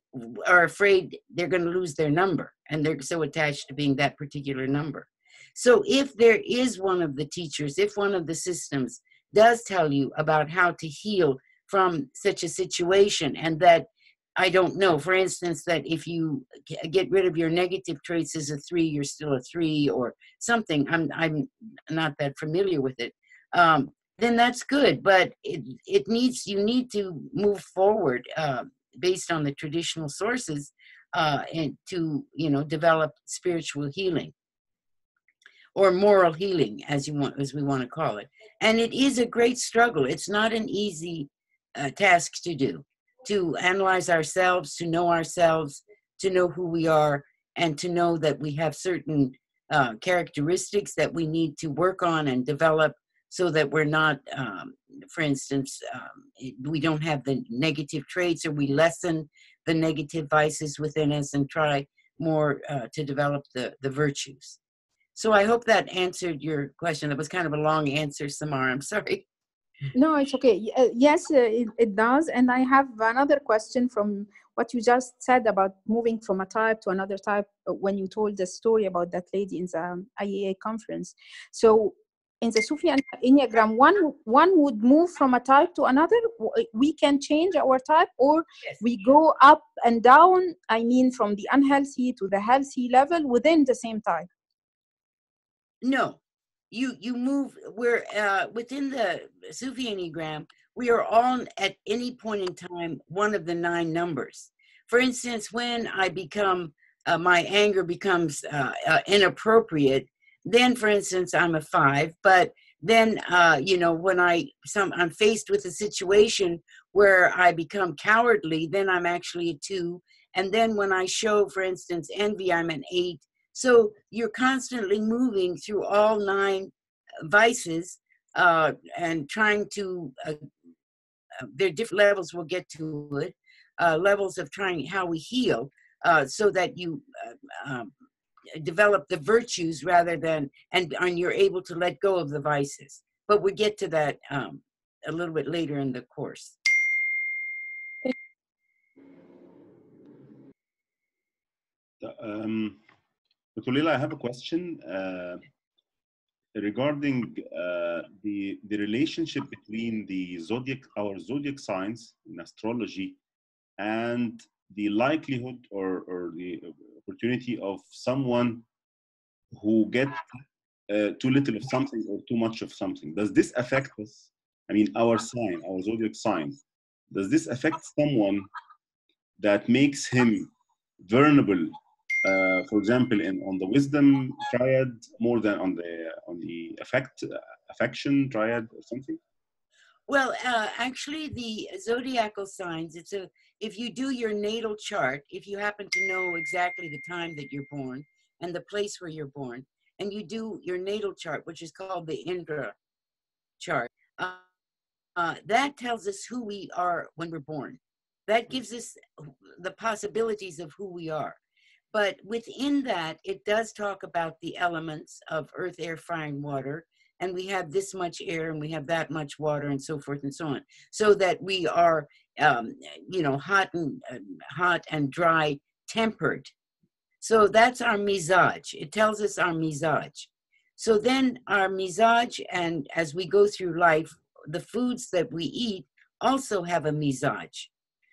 are afraid they're going to lose their number, and they're so attached to being that particular number. So if there is one of the teachers, if one of the systems does tell you about how to heal from such a situation, and that, I don't know, for instance, that if you get rid of your negative traits as a 3, you're still a 3 or something, I'm not that familiar with it, then that's good. But you need to move forward based on the traditional sources and to, develop spiritual healing, or moral healing, as we want to call it. And it is a great struggle. It's not an easy task to do, to analyze ourselves, to know who we are, and to know that we have certain characteristics that we need to work on and develop, so that we're not, for instance, we don't have the negative traits, or we lessen the negative vices within us and try more to develop the virtues. So I hope that answered your question. That was kind of a long answer, Samar. I'm sorry. No, it's okay. Yes, it does. And I have another question from what you just said about moving from a type to another type, when you told the story about that lady in the IEA conference. So in the Sufi Enneagram, one would move from a type to another. We can change our type, or Yes. we go up and down, I mean, from the unhealthy to the healthy level within the same type. No, you move. We're within the Sufi Enneagram, we are all at any point in time one of the 9 numbers. For instance, when I become, my anger becomes inappropriate, then, for instance, I'm a 5. But then, when I'm faced with a situation where I become cowardly, then I'm actually a 2. And then when I show, for instance, envy, I'm an 8. So you're constantly moving through all 9 vices and trying to, there are different levels, we'll get to it, levels of trying how we heal, so that you develop the virtues rather than, and you're able to let go of the vices. But we'll get to that a little bit later in the course. Dr. Leila, I have a question regarding the relationship between our zodiac signs in astrology, and the likelihood or the opportunity of someone who gets too little of something or too much of something. Does this affect us? I mean, our zodiac sign, does this affect someone that makes him vulnerable, for example, on the wisdom triad more than on the affection triad or something? Well, actually, the zodiacal signs, if you do your natal chart, if you happen to know exactly the time that you're born and the place where you're born, and you do your natal chart, which is called the Indra chart, that tells us who we are when we're born. That gives us the possibilities of who we are. But within that, it does talk about the elements of earth, air, fire, and water. And we have this much air and we have that much water and so forth and so on. So that we are, hot and dry tempered. So that's our mizaj. It tells us our mizaj. So then our mizaj, and as we go through life, the foods that we eat also have a mizaj.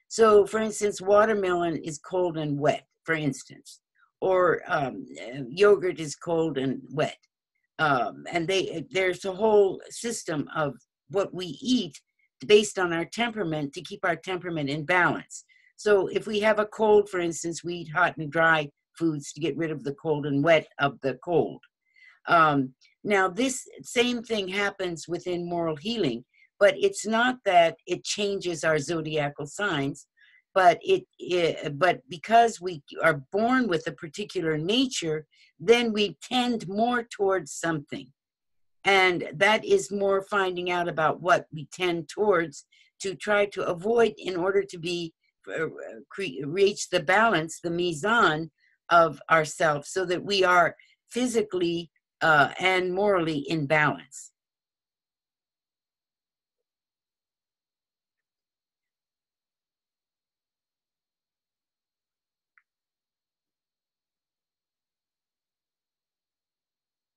So for instance, watermelon is cold and wet, for instance, or yogurt is cold and wet. And there's a whole system of what we eat based on our temperament to keep our temperament in balance. So if we have a cold, for instance, we eat hot and dry foods to get rid of the cold and wet of the cold. Now, this same thing happens within moral healing, but it's not that it changes our zodiacal signs, but but because we are born with a particular nature, then we tend more towards something. And that is more finding out about what we tend towards to try to avoid in order to be reach the balance, the mizan of ourselves, so that we are physically and morally in balance.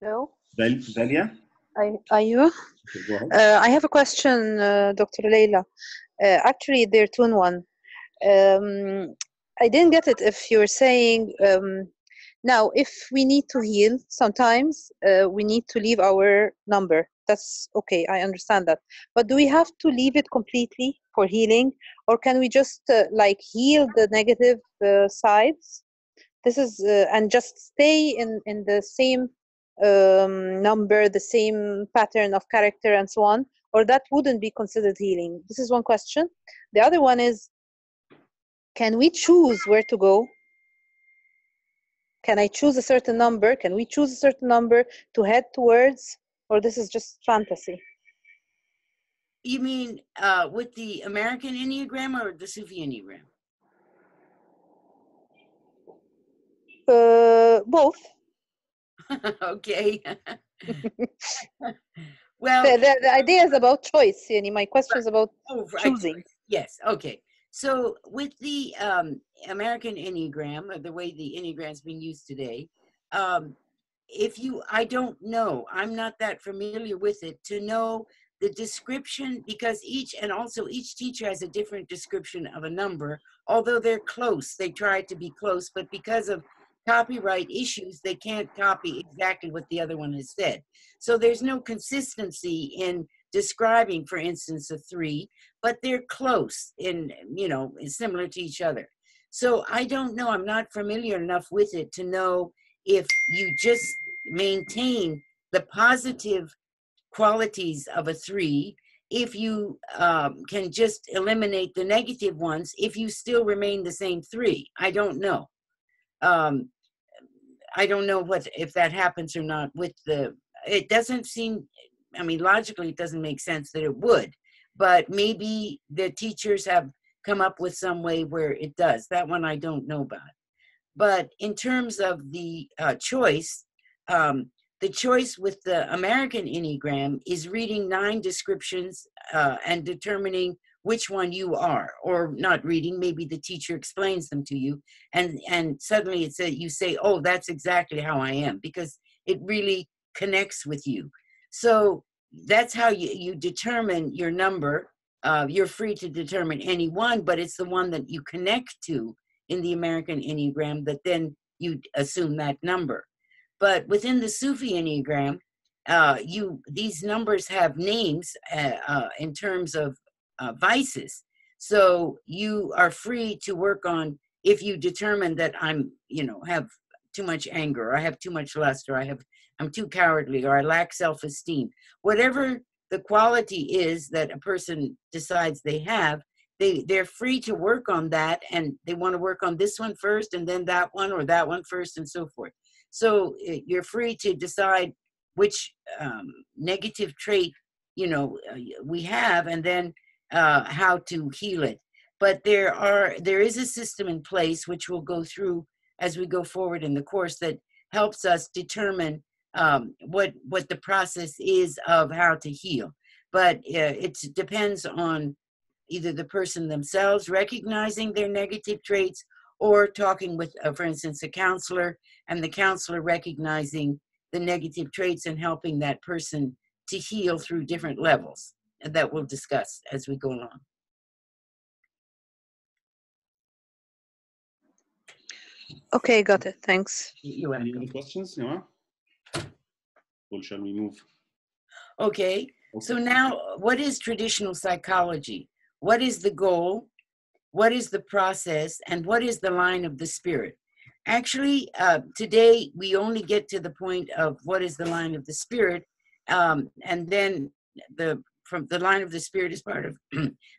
Hello? Dalia? Ayuh. Okay, go ahead. I have a question, Dr. Leila. Actually, they're two in one. I didn't get it if you're saying, now, if we need to heal, sometimes we need to leave our number. That's okay, I understand that. But do we have to leave it completely for healing? Or can we just like heal the negative sides? This is, and just stay in the same number, the same pattern of character and so on, or that wouldn't be considered healing? This is one question. The other one is, can we choose where to go? Can I choose a certain number? Can we choose a certain number to head towards, or this is just fantasy? You mean with the American Enneagram or the Sufi Enneagram? Both. Okay. Well, the idea is about choice. My question is about choosing. Right. Yes. Okay. So with the American Enneagram, or the way the Enneagram is being used today, I don't know, I'm not that familiar with it to know the description, because each teacher has a different description of a number, although they're close. They try to be close, but because of copyright issues, they can't copy exactly what the other one has said. So there's no consistency in describing, for instance, a 3, but they're close in, similar to each other. So I don't know, I'm not familiar enough with it to know if you just maintain the positive qualities of a 3, if you can just eliminate the negative ones, if you still remain the same 3. I don't know. I don't know if that happens or not with it doesn't seem, logically it doesn't make sense that it would, but maybe the teachers have come up with some way where it does. That one I don't know about. But in terms of the choice with the American Enneagram is reading 9 descriptions and determining which one you are, or not reading, maybe the teacher explains them to you, and suddenly you say, oh, that's exactly how I am, because it really connects with you. So that's how you determine your number. You're free to determine any one, but it's the one that you connect to in the American Enneagram that then you assume that number. But within the Sufi Enneagram, these numbers have names in terms of vices. So you are free to work on, if you determine that I'm, have too much anger, or I have too much lust, or I'm too cowardly, or I lack self-esteem. Whatever the quality is that a person decides they have, they're free to work on that, and they want to work on this one first and then that one, or that one first, and so forth. So you're free to decide which negative trait, we have, and then how to heal it. But there is a system in place, which we'll go through as we go forward in the course, that helps us determine what the process is of how to heal. But it depends on either the person themselves recognizing their negative traits, or talking with, for instance, a counselor, and the counselor recognizing the negative traits and helping that person to heal through different levels that we'll discuss as we go along. Okay, got it. Thanks. You're welcome. Any other questions, Noah? Or shall we move? Okay. So now, what is traditional psychology? What is the goal? What is the process? And what is the line of the spirit? Actually, today we only get to the point of what is the line of the spirit, and then from the line of the spirit is part of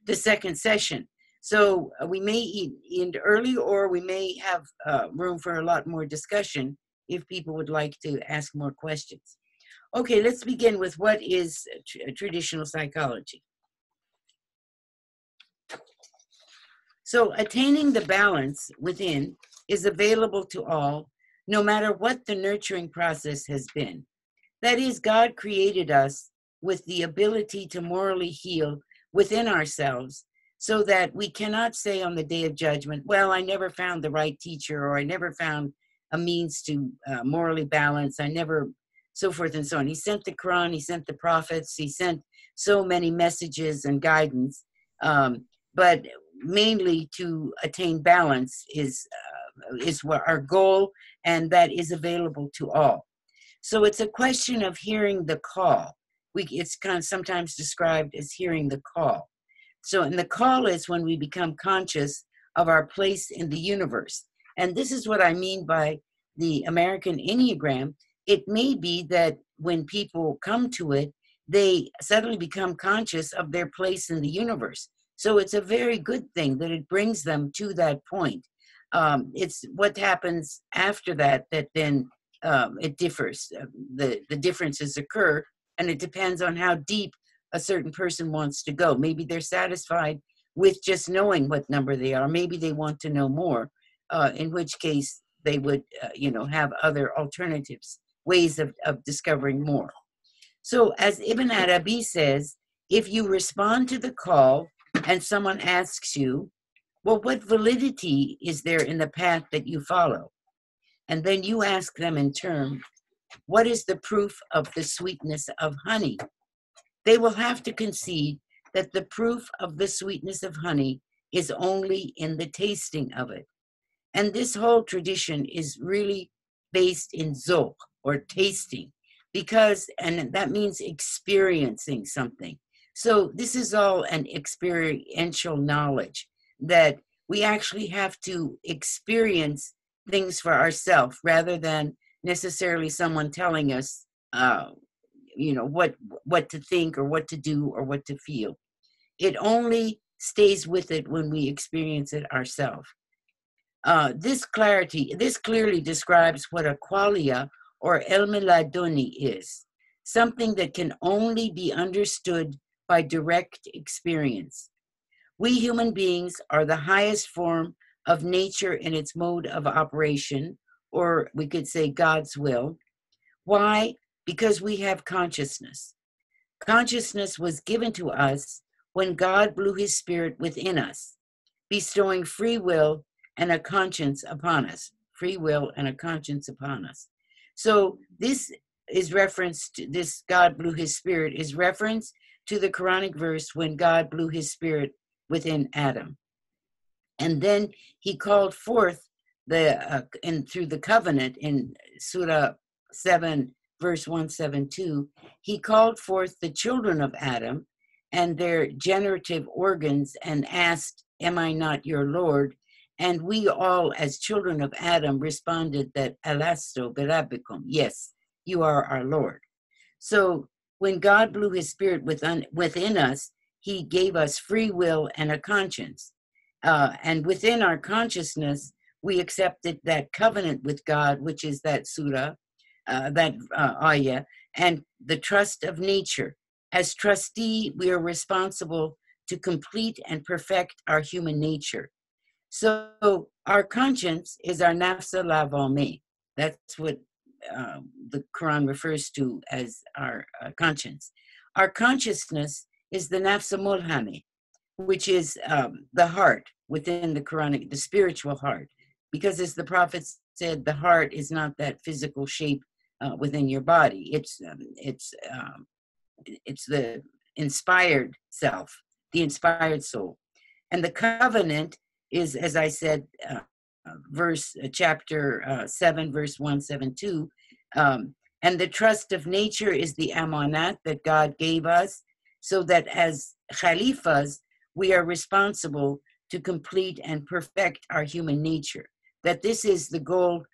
the second session. So we may end early, or we may have room for a lot more discussion if people would like to ask more questions. Okay, let's begin with what is traditional psychology. So attaining the balance within is available to all, no matter what the nurturing process has been. That is, God created us with the ability to morally heal within ourselves, so that we cannot say on the day of judgment, well, I never found the right teacher, or I never found a means to morally balance, I never, so forth and so on. He sent the Quran, he sent the prophets, he sent so many messages and guidance, but mainly to attain balance is what our goal, and that is available to all. So it's a question of hearing the call. It's kind of sometimes described as hearing the call. So, and the call is when we become conscious of our place in the universe. And this is what I mean by the American Enneagram. It may be that when people come to it, they suddenly become conscious of their place in the universe. So it's a very good thing that it brings them to that point. It's what happens after that then it differs. The differences occur, and it depends on how deep a certain person wants to go. Maybe they're satisfied with just knowing what number they are. Maybe they want to know more, in which case they would, have other alternatives, ways of discovering more. So as Ibn Arabi says, if you respond to the call and someone asks you, well, what validity is there in the path that you follow? And then you ask them in turn, what is the proof of the sweetness of honey? They will have to concede that the proof of the sweetness of honey is only in the tasting of it. And this whole tradition is really based in zauq, or tasting, and that means experiencing something. So this is all an experiential knowledge, that we actually have to experience things for ourselves rather than necessarily someone telling us, what to think or what to do or what to feel. It only stays with it when we experience it ourselves. This clearly describes what a qualia or ilm laduni is, something that can only be understood by direct experience. We human beings are the highest form of nature in its mode of operation, or we could say God's will. Why? Because we have consciousness. Consciousness was given to us when God blew his spirit within us, bestowing free will and a conscience upon us. Free will and a conscience upon us. So this is reference to this God blew his spirit is reference to the Quranic verse when God blew his spirit within Adam. And then he called forth through the covenant in Surah 7, verse 172, he called forth the children of Adam and their generative organs and asked, am I not your Lord? And we all, as children of Adam, responded that Alasto Berabikum, yes, you are our Lord. So when God blew his spirit within us, he gave us free will and a conscience. And within our consciousness, we accepted that covenant with God, which is that surah, that ayah, and the trust of nature. As trustee, we are responsible to complete and perfect our human nature. So our conscience is our nafsa lavame. That's what the Quran refers to as our conscience. Our consciousness is the nafsa mulhame, which is the heart within the Quranic, the spiritual heart. Because as the Prophet said, the heart is not that physical shape within your body. It's the inspired self, the inspired soul. And the covenant is, as I said, chapter 7, verse 172. And the trust of nature is the amanat that God gave us, so that as khalifas, we are responsible to complete and perfect our human nature. That this is the goal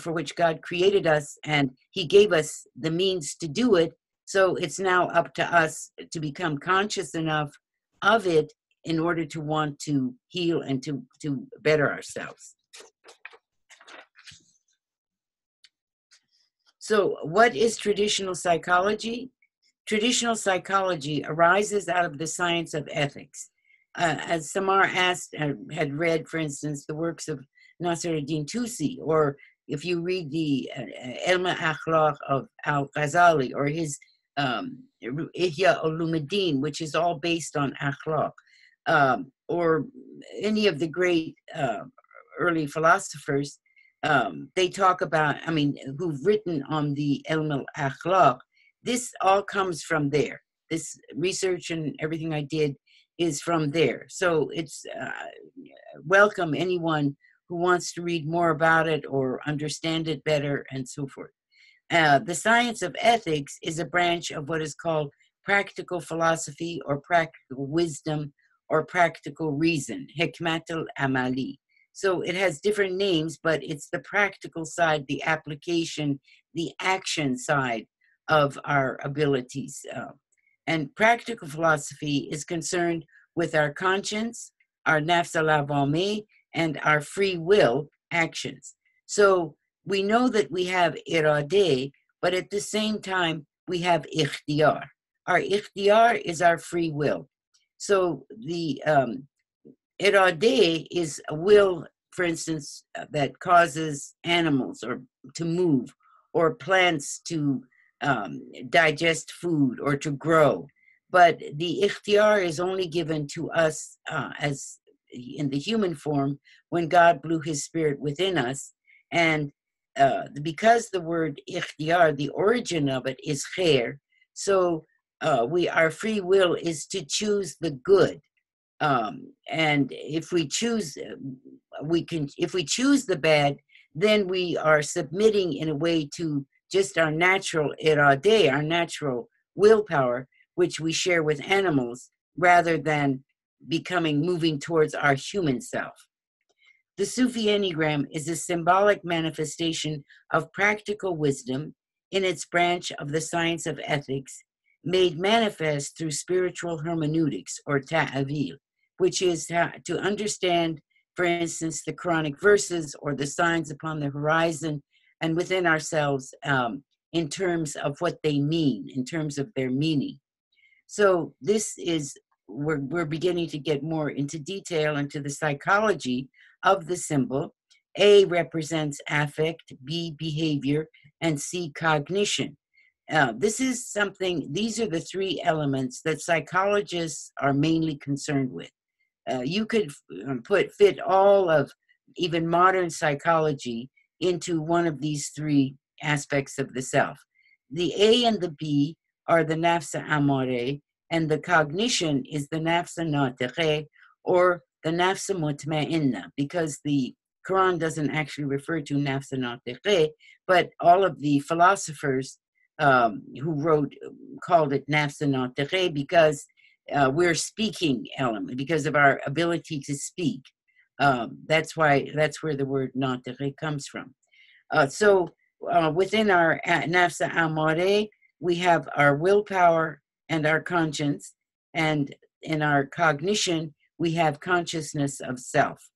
for which God created us, and he gave us the means to do it. So it's now up to us to become conscious enough of it in order to want to heal and to better ourselves. So what is traditional psychology? Traditional psychology arises out of the science of ethics. As Samar had read, for instance, the works of Nasruddin Tusi, or if you read the Ilm al-Akhlaq of Al-Ghazali, or his Ihya Ulumuddin, which is all based on akhlaq, or any of the great early philosophers, they talk about, who've written on the Ilm al-Akhlaq. This all comes from there. This research and everything I did is from there. So it's welcome anyone who wants to read more about it or understand it better and so forth. The science of ethics is a branch of what is called practical philosophy or practical wisdom or practical reason, hikmat al-amali. So it has different names, but it's the practical side, the application, the action side of our abilities. And practical philosophy is concerned with our conscience, our nafs al-awwami, and our free will actions. So we know that we have iradeh, but at the same time, we have ikhtiyar. Our ikhtiyar is our free will. So the iradeh is a will, for instance, that causes animals or to move, or plants to digest food or to grow. But the ikhtiyar is only given to us as in the human form when God blew his spirit within us. And because the word ikhtiyar, the origin of it is khair, so our free will is to choose the good. And if we choose, if we choose the bad, then we are submitting in a way to just our natural iradeh, our natural willpower, which we share with animals, rather than moving towards our human self. The Sufi Enneagram is a symbolic manifestation of practical wisdom in its branch of the science of ethics, made manifest through spiritual hermeneutics, or ta'awil, which is to understand, for instance, the Quranic verses or the signs upon the horizon and within ourselves in terms of what they mean, in terms of their meaning. So this is, we're beginning to get more into detail into the psychology of the symbol. A represents affect, B behavior, and C cognition. These are the three elements that psychologists are mainly concerned with. You could fit all of even modern psychology into one of these three aspects of the self. The A and the B are the nafsa amare, and the cognition is the nafsa natiqe, or the nafsa mutma'inna, because the Quran doesn't actually refer to nafsa natiqe, but all of the philosophers who called it nafsa natiqe because we're speaking element, because of our ability to speak. That's where the word natiqe comes from. So within our nafsa amare, we have our willpower and our conscience, and in our cognition, we have consciousness of self.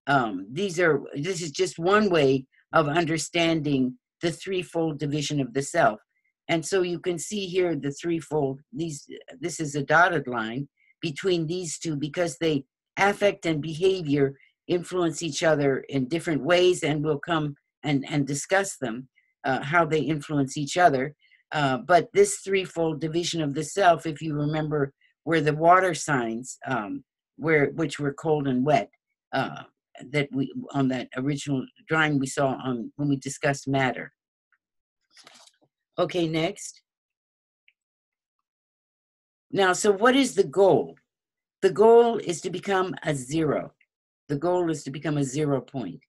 This is just one way of understanding the threefold division of the self. And so you can see here the threefold, this is a dotted line between these two, because they affect and behavior influence each other in different ways, and we'll come and discuss them, how they influence each other. But this threefold division of the self, if you remember, were the water signs, which were cold and wet, that we, on that original drawing we saw on when we discussed matter. Okay, next. Now, so what is the goal? The goal is to become a zero. The goal is to become a 0 point,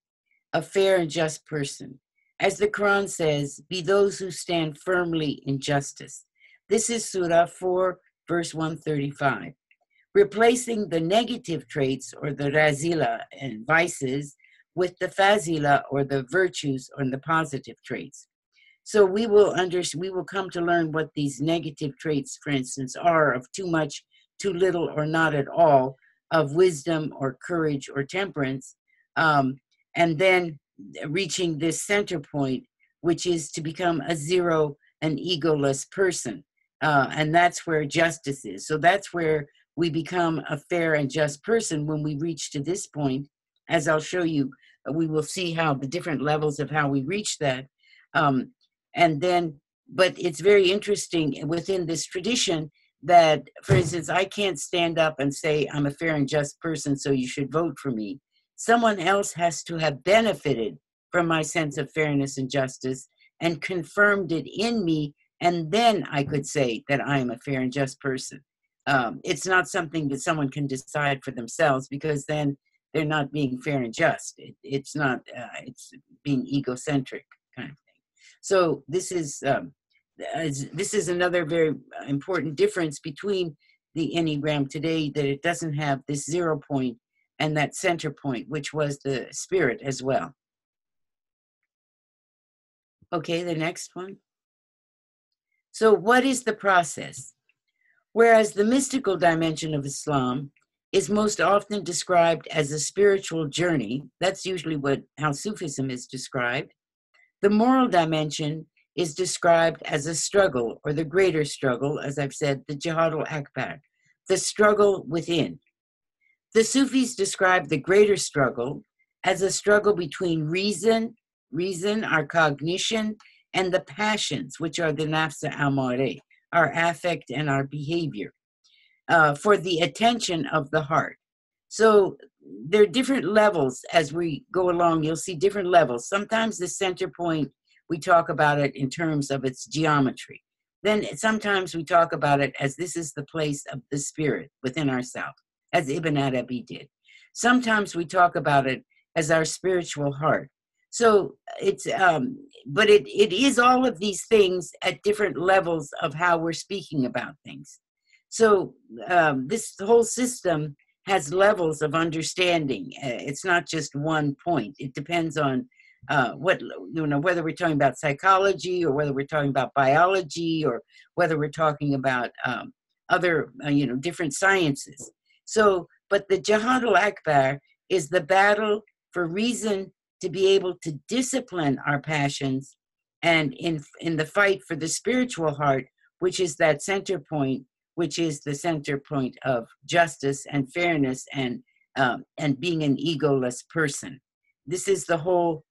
a fair and just person. As the Quran says, be those who stand firmly in justice. This is Surah 4, verse 135. Replacing the negative traits, or the razila and vices, with the fazila, or the virtues, or the positive traits. So we will come to learn what these negative traits, for instance, are, of too much, too little, or not at all, of wisdom or courage or temperance, and then reaching this center point, which is to become a 0, an egoless person. And that's where justice is. So that's where we become a fair and just person when we reach to this point. As I'll show you, we will see how the different levels of how we reach that. And then, but it's very interesting within this tradition that, for instance, I can't stand up and say, I'm a fair and just person, so you should vote for me. Someone else has to have benefited from my sense of fairness and justice and confirmed it in me, and then I could say that I am a fair and just person. It's not something that someone can decide for themselves, because then they're not being fair and just. It's not, it's being egocentric kind of thing. So this is another very important difference between the Enneagram today, that it doesn't have this 0 point and that center point, which was the spirit as well. Okay, the next one. So what is the process? Whereas the mystical dimension of Islam is most often described as a spiritual journey, that's usually how Sufism is described. The moral dimension is described as a struggle, or the greater struggle, as I've said, the Jihad al-Akbar, the struggle within. The Sufis describe the greater struggle as a struggle between reason, our cognition, and the passions, which are the nafs al-amare, our affect and our behavior, for the attention of the heart. So there are different levels as we go along. You'll see different levels. Sometimes the center point, we talk about it in terms of its geometry. Then sometimes we talk about it as this is the place of the spirit within ourselves, as Ibn Arabi did. Sometimes we talk about it as our spiritual heart. So it's, but it is all of these things at different levels of how we're speaking about things. So this whole system has levels of understanding. It's not just one point. It depends on whether we're talking about psychology, or whether we're talking about biology, or whether we're talking about other, different sciences. So, but the Jihad al-Akbar is the battle for reason to be able to discipline our passions, and in the fight for the spiritual heart, which is that center point, which is the center point of justice and fairness and being an egoless person. This is the whole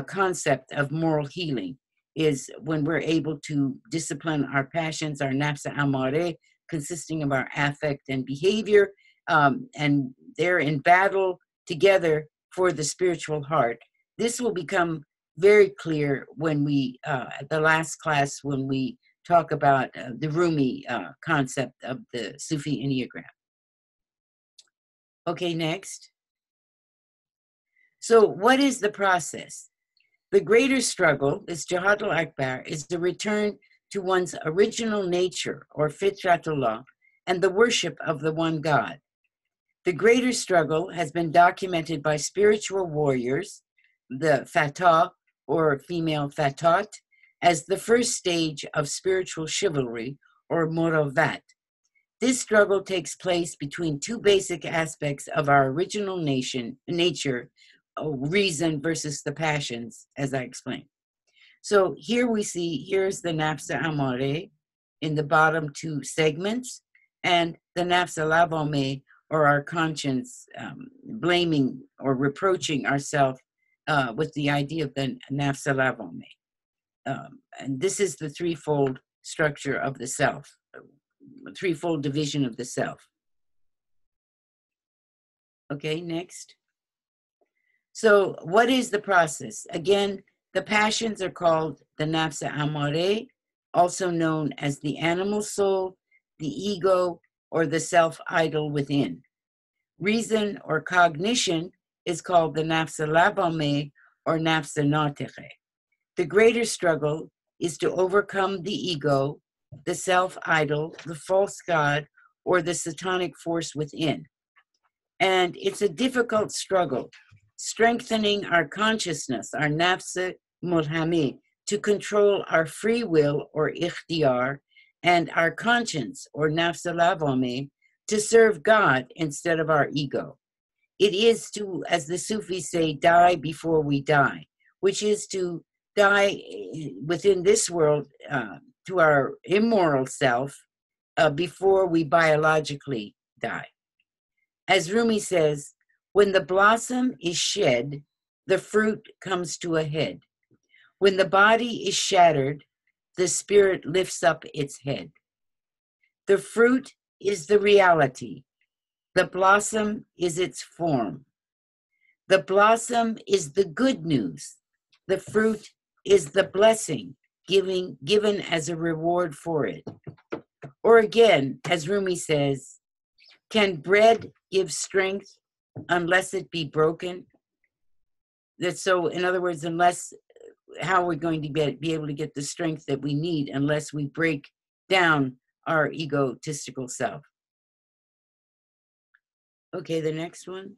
concept of moral healing, is when we're able to discipline our passions, our nafs al-amare, consisting of our affect and behavior, and they're in battle together for the spiritual heart. This will become very clear when we, at the last class, when we talk about the Rumi concept of the Sufi Enneagram. Okay, next. So what is the process? The greater struggle, this Jihad al-Akbar, is the return to one's original nature, or fitratullah, and the worship of the one God. The greater struggle has been documented by spiritual warriors, the fatah, or female fatat, as the first stage of spiritual chivalry, or moravat. This struggle takes place between two basic aspects of our original nature, reason versus the passions, as I explained. So here we see, here's the nafsa amare in the bottom two segments, and the nafsa lavame, or our conscience, blaming or reproaching ourselves with the idea of the nafsa lavame. And this is the threefold structure of the self, threefold division of the self. Okay, next. So what is the process? Again, the passions are called the nafsa amare, also known as the animal soul, the ego, or the self-idol within. Reason or cognition is called the nafsa labame, or nafsa natiqe. The greater struggle is to overcome the ego, the self-idol, the false god, or the satanic force within. And it's a difficult struggle, strengthening our consciousness, our nafsa mulhami, to control our free will, or ikhtiyar, and our conscience, or nafsa lavame, to serve God instead of our ego. It is to, as the Sufis say, die before we die, which is to die within this world to our immoral self before we biologically die. As Rumi says, when the blossom is shed, the fruit comes to a head. When the body is shattered, the spirit lifts up its head. The fruit is the reality. The blossom is its form. The blossom is the good news. The fruit is the blessing given as a reward for it. Or again, as Rumi says, can bread give strength unless it be broken? So, in other words, how are we going to be able to get the strength that we need unless we break down our egotistical self? Okay, the next one.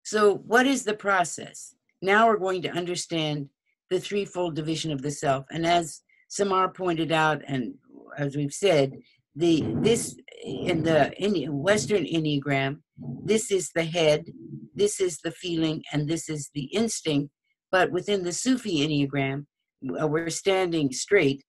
So what is the process? Now we're going to understand the threefold division of the self. And as Samar pointed out, and as we've said, this in the Western Enneagram, this is the head, this is the feeling, and this is the instinct. But within the Sufi Enneagram, we're standing straight.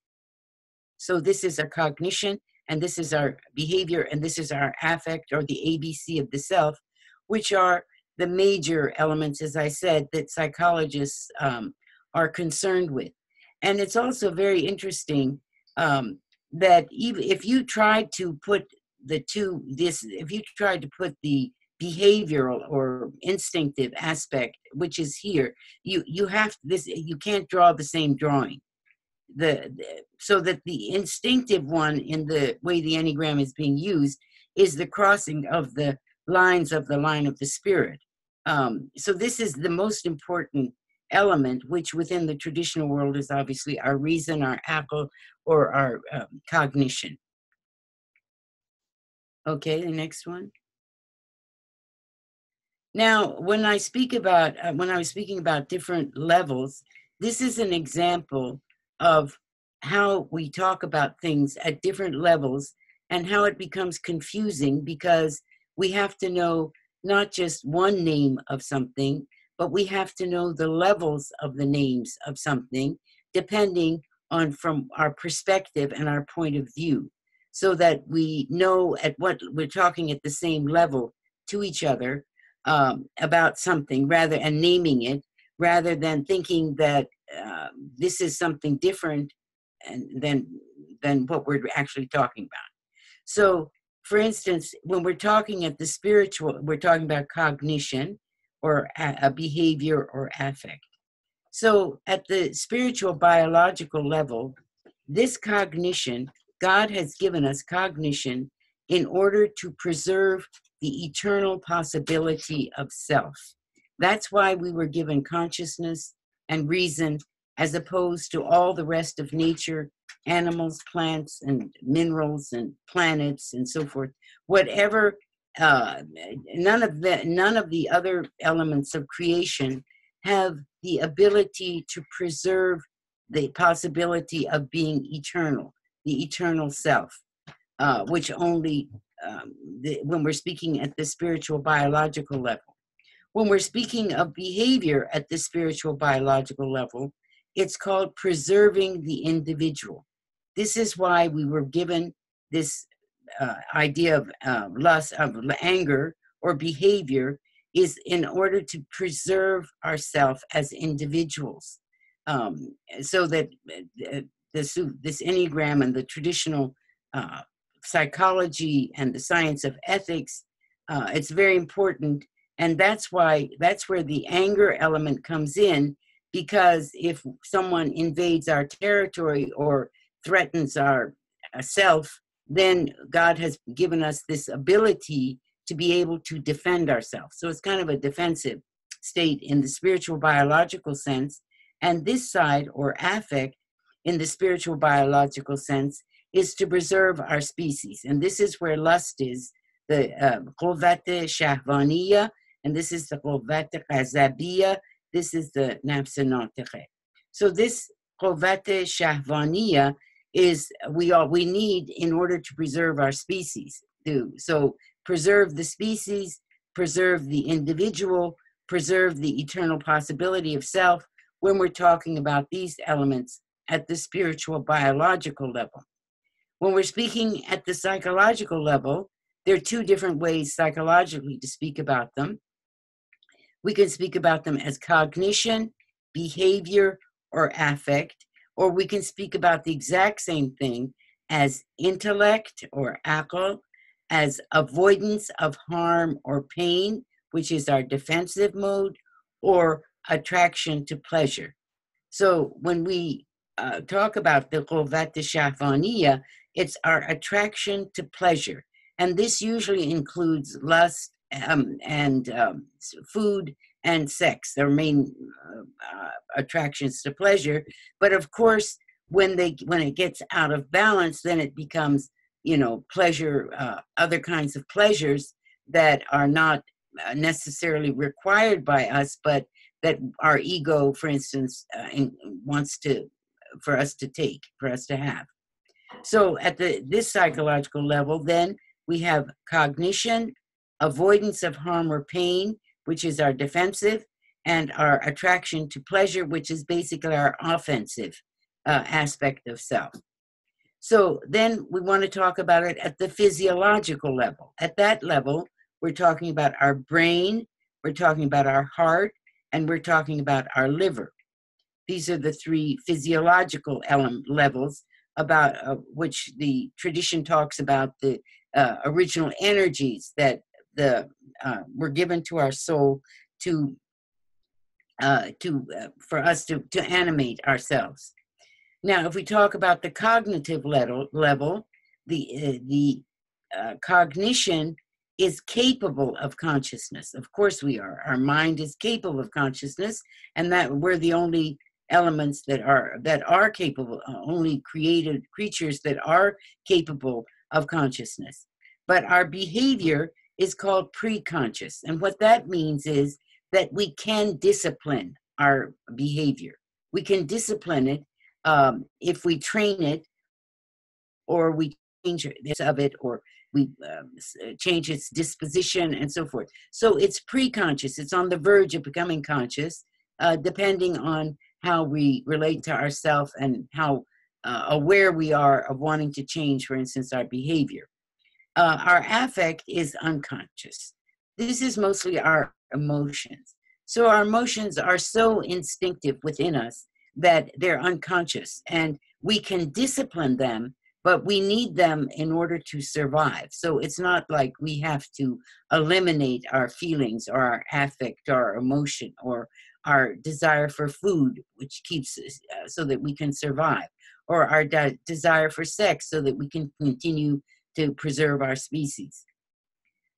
So this is our cognition, and this is our behavior, and this is our affect, or the ABC of the self, which are the major elements, as I said, that psychologists are concerned with. And it's also very interesting that even if you tried to put if you tried to put the behavioral or instinctive aspect, which is here, you have this, you can't draw the same drawing. So that the instinctive one, in the way the Enneagram is being used, is the crossing of the lines of the line of the spirit. So this is the most important element, which within the traditional world is obviously our reason, our akal, or our cognition. Okay, the next one. Now, when I was speaking about different levels, this is an example of how we talk about things at different levels and how it becomes confusing, because we have to know not just one name of something, but we have to know the levels of the names of something, depending on from our perspective and our point of view, so that we know at what we're talking at the same level to each other about something, and naming it, rather than thinking that this is something different than what we're actually talking about. So, for instance, when we're talking at the spiritual, we're talking about cognition, or a behavior or affect. So at the spiritual biological level, this cognition, God has given us cognition in order to preserve the eternal possibility of self. That's why we were given consciousness and reason, as opposed to all the rest of nature, animals, plants, and minerals, and planets, and so forth. Whatever, none of the other elements of creation have the ability to preserve the possibility of being eternal, the eternal self, which only when we're speaking at the spiritual biological level. When we're speaking of behavior at the spiritual biological level, it's called preserving the individual. This is why we were given this idea of lust, of anger or behavior, is in order to preserve ourselves as individuals. So that this Enneagram and the traditional psychology and the science of ethics, it's very important. And that's where the anger element comes in, because if someone invades our territory or threatens our self, then God has given us this ability to be able to defend ourselves. So it's kind of a defensive state in the spiritual biological sense. And this side, or affect, in the spiritual biological sense, is to preserve our species. And this is where lust is, the quvvat shahvaniya, and this is the quvvat qazabiya, this is the nafs natiqah. So this quvvat shahvaniya is we need in order to preserve our species. So preserve the species, preserve the individual, preserve the eternal possibility of self, when we're talking about these elements at the spiritual biological level. When we're speaking at the psychological level, there are two different ways psychologically to speak about them. We can speak about them as cognition, behavior, or affect, or we can speak about the exact same thing as intellect or aql, as avoidance of harm or pain, which is our defensive mode, or attraction to pleasure. So when we talk about the quvvat shahvaniya, it's our attraction to pleasure. And this usually includes lust and food and sex, their main attractions to pleasure. But of course, when it gets out of balance, then it becomes, pleasure, other kinds of pleasures that are not necessarily required by us, but that our ego, for instance, wants for us to have. So at this psychological level, then we have cognition, avoidance of harm or pain, which is our defensive, and our attraction to pleasure, which is basically our offensive aspect of self. So then we want to talk about it at the physiological level. At that level, we're talking about our brain, we're talking about our heart, and we're talking about our liver. These are the three physiological levels about which the tradition talks about the original energies that were given to our soul for us to animate ourselves. Now, if we talk about the cognitive level, the cognition is capable of consciousness. Of course we are. Our mind is capable of consciousness, and that we're the only elements that are capable, only created creatures that are capable of consciousness. But our behavior is called pre-conscious. And what that means is that we can discipline our behavior. We can discipline it if we train it, or we change it, or we change its disposition and so forth. So it's pre-conscious. It's on the verge of becoming conscious, depending on how we relate to ourselves and how aware we are of wanting to change, for instance, our behavior. Our affect is unconscious. This is mostly our emotions. So our emotions are so instinctive within us that they're unconscious, and we can discipline them, but we need them in order to survive. So it's not like we have to eliminate our feelings or our affect or our emotion or our desire for food, which keeps us so that we can survive, or our desire for sex so that we can continue to preserve our species.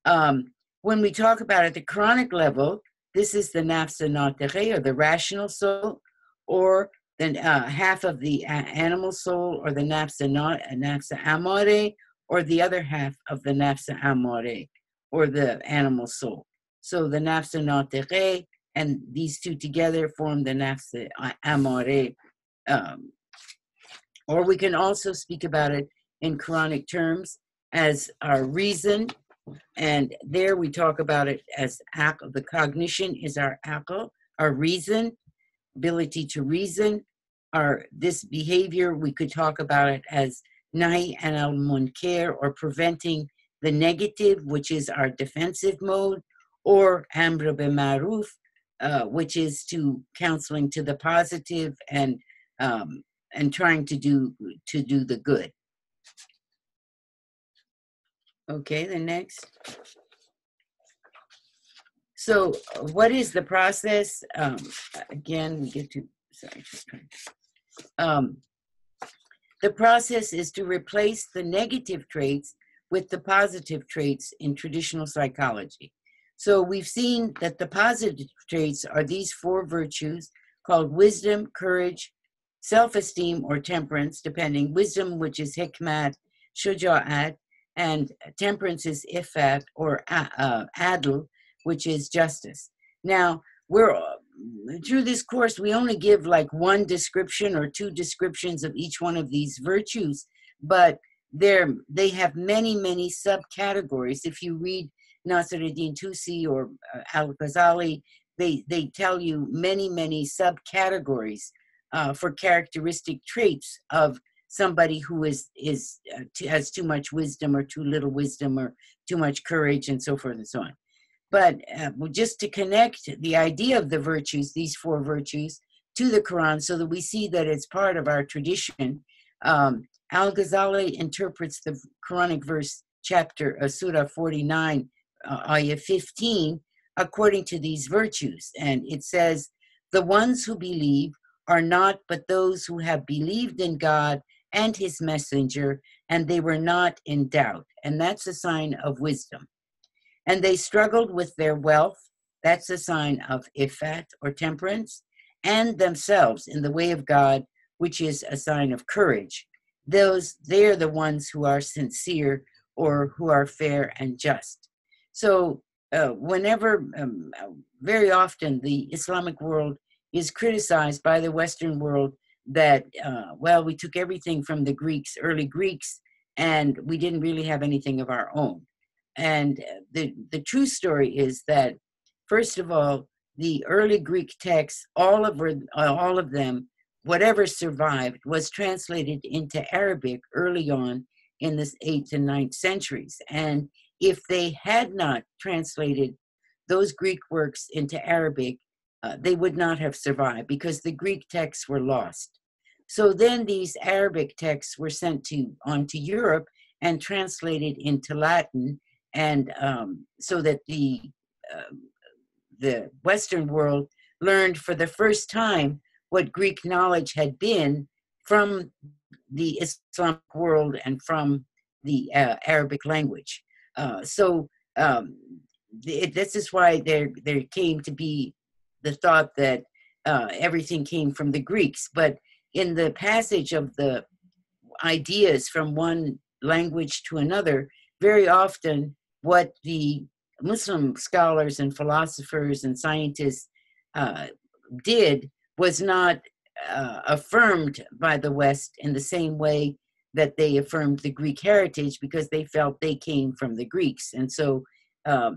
When we talk about at the chronic level, this is the nafs natiqah, or the rational soul, or then half of the animal soul, or the nafs amare, or the other half of the nafs amare, or the animal soul. So the nafs natiqah and these two together form the nafs amare. or we can also speak about it in Quranic terms as our reason. And there we talk about it as aql. The cognition is our aql, our reason, ability to reason. This behavior, we could talk about it as nahi and al-munkar, or preventing the negative, which is our defensive mode, or amr bil-ma'ruf, which is to counseling to the positive and trying to do the good. Okay, the next. So what is the process? Again, we get to, sorry, just trying. The process is to replace the negative traits with the positive traits in traditional psychology. So we've seen that the positive traits are these 4 virtues called wisdom, courage, self-esteem, or temperance, depending. Wisdom, which is hikmat, shuja'at, and temperance is ifat, or adl, which is justice. Now, through this course, we only give like 1 description or 2 descriptions of each one of these virtues, but they have many, many subcategories. If you read Nasiruddin Tusi or Al-Ghazali, they tell you many, many subcategories for characteristic traits of somebody who has too much wisdom or too little wisdom or too much courage and so forth and so on. But just to connect the idea of the virtues, these 4 virtues, to the Quran so that we see that it's part of our tradition, Al-Ghazali interprets the Quranic verse, chapter, Surah 49, ayah 15, according to these virtues. And it says, the ones who believe are not but those who have believed in God and his messenger, and they were not in doubt. And that's a sign of wisdom. And they struggled with their wealth. That's a sign of ifat, or temperance, and themselves in the way of God, which is a sign of courage. They're the ones who are sincere, or who are fair and just. So very often the Islamic world is criticized by the Western world that, we took everything from the Greeks, early Greeks, and we didn't really have anything of our own. And the true story is that, first of all, the early Greek texts, all of them, whatever survived, was translated into Arabic early on in the 8th and 9th centuries. And if they had not translated those Greek works into Arabic, they would not have survived because the Greek texts were lost. So then these Arabic texts were sent onto Europe and translated into Latin, and so that the Western world learned for the first time what Greek knowledge had been from the Islamic world and from the Arabic language. This is why there came to be the thought that everything came from the Greeks. But in the passage of the ideas from one language to another, very often what the Muslim scholars and philosophers and scientists did was not affirmed by the West in the same way that they affirmed the Greek heritage, because they felt they came from the Greeks. And so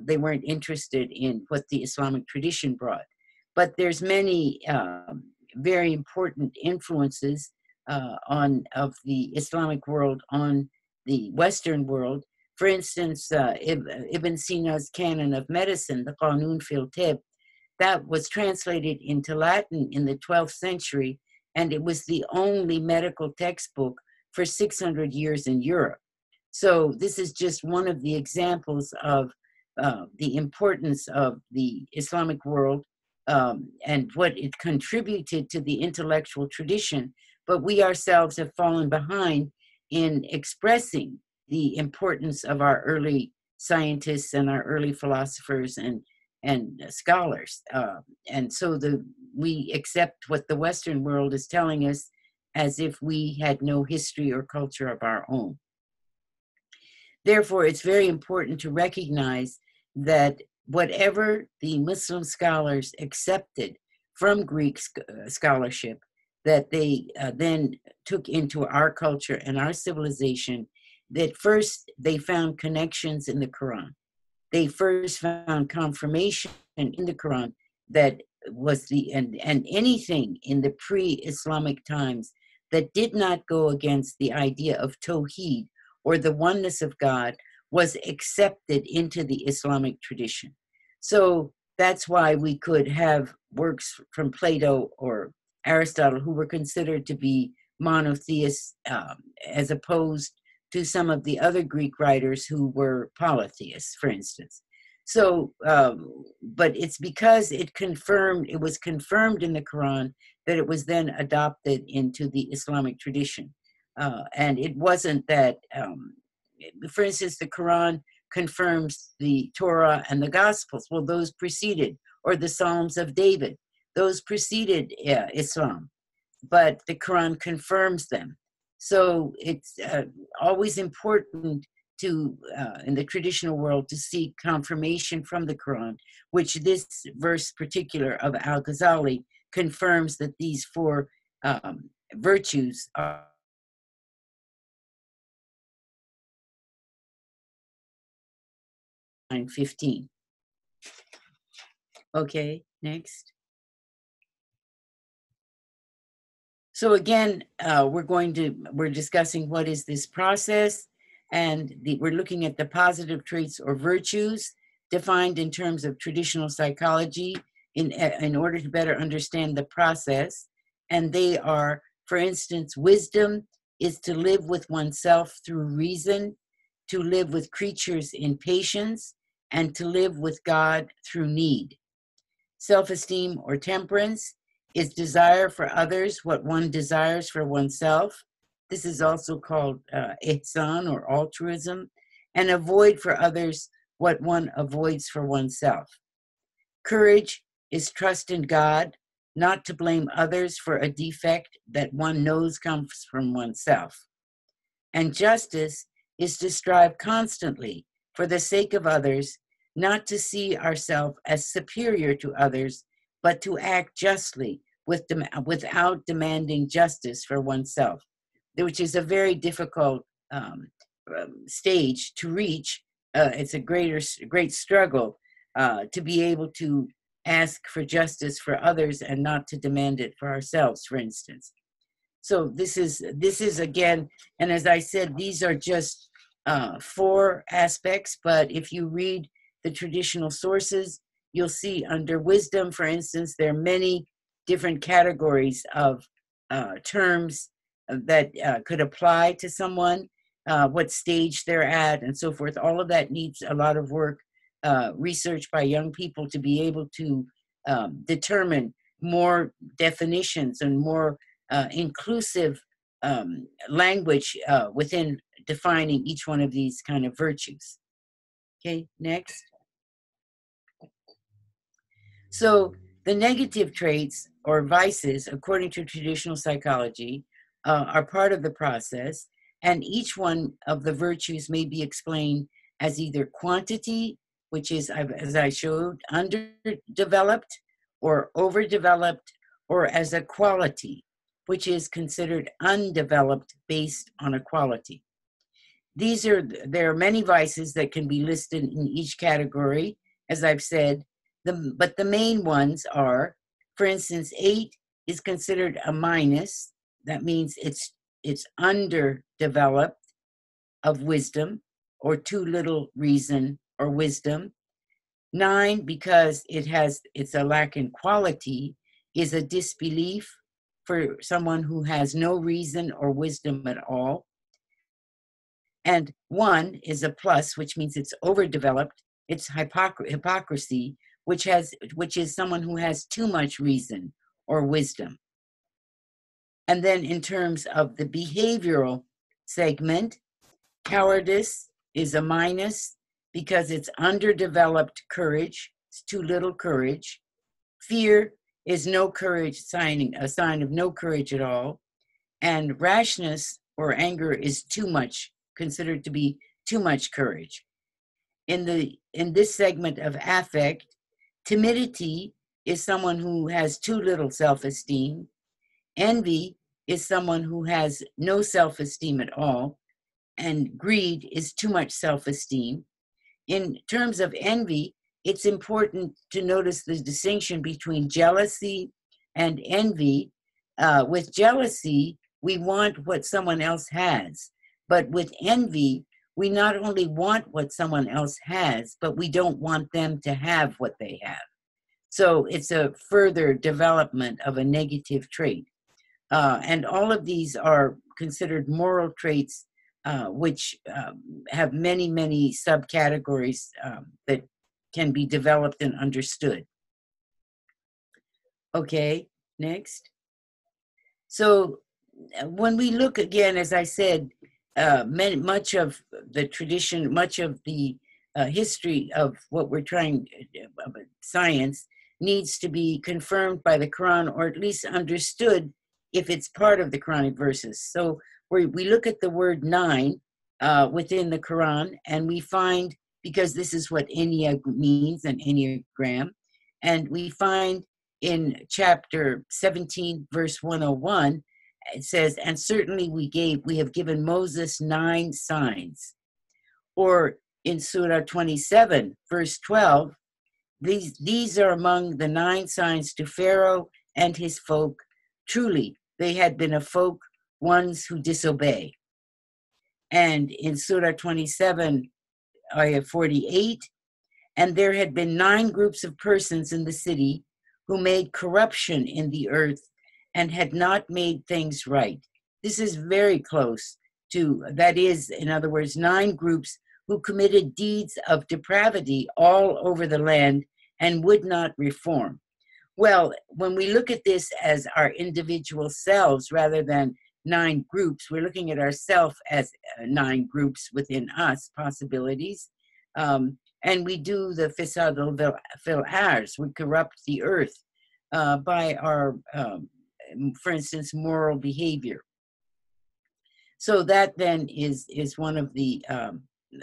they weren't interested in what the Islamic tradition brought. But there's many very important influences of the Islamic world on the Western world. For instance, Ibn Sina's Canon of Medicine, the Qanun fil Tibb, that was translated into Latin in the 12th century, and it was the only medical textbook for 600 years in Europe. So this is just one of the examples of the importance of the Islamic world and what it contributed to the intellectual tradition. But we ourselves have fallen behind in expressing the importance of our early scientists and our early philosophers and scholars. And so we accept what the Western world is telling us as if we had no history or culture of our own. Therefore, it's very important to recognize that whatever the Muslim scholars accepted from Greek scholarship, that they then took into our culture and our civilization, that first they found connections in the Quran. They first found confirmation in the Quran that was and anything in the pre-Islamic times that did not go against the idea of Tawheed or the oneness of God was accepted into the Islamic tradition. So that's why we could have works from Plato or Aristotle who were considered to be monotheists, as opposed to some of the other Greek writers who were polytheists, for instance. So, but it's because it was confirmed in the Quran that it was then adopted into the Islamic tradition. And it wasn't that, for instance, the Quran confirms the Torah and the Gospels. Well, those preceded, or the Psalms of David, those preceded Islam, but the Quran confirms them. So it's always important to, in the traditional world, to seek confirmation from the Quran, which this verse particular of Al-Ghazali confirms that these four virtues are 15. Okay, next. So again, we're discussing what is this process, and we're looking at the positive traits or virtues defined in terms of traditional psychology in order to better understand the process. And they are, for instance, wisdom is to live with oneself through reason, to live with creatures in patience, and to live with God through need. Self-esteem or temperance is desire for others what one desires for oneself. This is also called ihsan or altruism, and avoid for others what one avoids for oneself. Courage is trust in God, not to blame others for a defect that one knows comes from oneself. And justice is to strive constantly for the sake of others, not to see ourselves as superior to others, but to act justly without demanding justice for oneself, which is a very difficult stage to reach. It's a great struggle to be able to ask for justice for others and not to demand it for ourselves, for instance. So this is again, and as I said, these are just 4 aspects, but if you read the traditional sources, you'll see under wisdom, for instance, there are many different categories of terms that could apply to someone, what stage they're at, and so forth. All of that needs a lot of work, research by young people to be able to determine more definitions and more inclusive language within defining each one of these kind of virtues. Okay, next. So the negative traits or vices, according to traditional psychology, are part of the process, and each one of the virtues may be explained as either quantity, which is, as I showed, underdeveloped or overdeveloped, or as a quality, which is considered undeveloped based on a quality. There are many vices that can be listed in each category, as I've said, but the main ones are, for instance, 8 is considered a minus. That means it's underdeveloped of wisdom, or too little reason or wisdom. 9, because it's a lack in quality, is a disbelief for someone who has no reason or wisdom at all. And 1 is a plus, which means it's overdeveloped. It's hypocrisy, which is someone who has too much reason or wisdom. And then in terms of the behavioral segment, cowardice is a minus because it's underdeveloped courage. It's too little courage. Fear is no courage, a sign of no courage at all. And rashness or anger is considered to be too much courage. In this segment of affect, timidity is someone who has too little self-esteem, Envy is someone who has no self-esteem at all, and greed is too much self-esteem. In terms of envy, it's important to notice the distinction between jealousy and envy. With jealousy, we want what someone else has. But with envy, we not only want what someone else has, but we don't want them to have what they have. So it's a further development of a negative trait. And all of these are considered moral traits, which have many, many subcategories that can be developed and understood. Okay, next. So when we look again, as I said, much of the tradition, much of the history of what we're trying, science, needs to be confirmed by the Quran, or at least understood if it's part of the Quranic verses. So we look at the word 9 within the Quran, and we find, because this is what Enneagram means, an Enneagram, and we find in chapter 17, verse 101, it says, and certainly we have given Moses 9 signs. Or in Surah 27, verse 12, these are among the 9 signs to Pharaoh and his folk. Truly, they had been a folk, ones who disobey. And in Surah 27, ayah 48, and there had been 9 groups of persons in the city who made corruption in the earth and had not made things right. This is very close to, that is, in other words, 9 groups who committed deeds of depravity all over the land and would not reform. Well, when we look at this as our individual selves rather than 9 groups, we're looking at ourselves as 9 groups within us, possibilities. And we do the fisad fil ars, we corrupt the earth by our, for instance, moral behavior. So that then is one of the,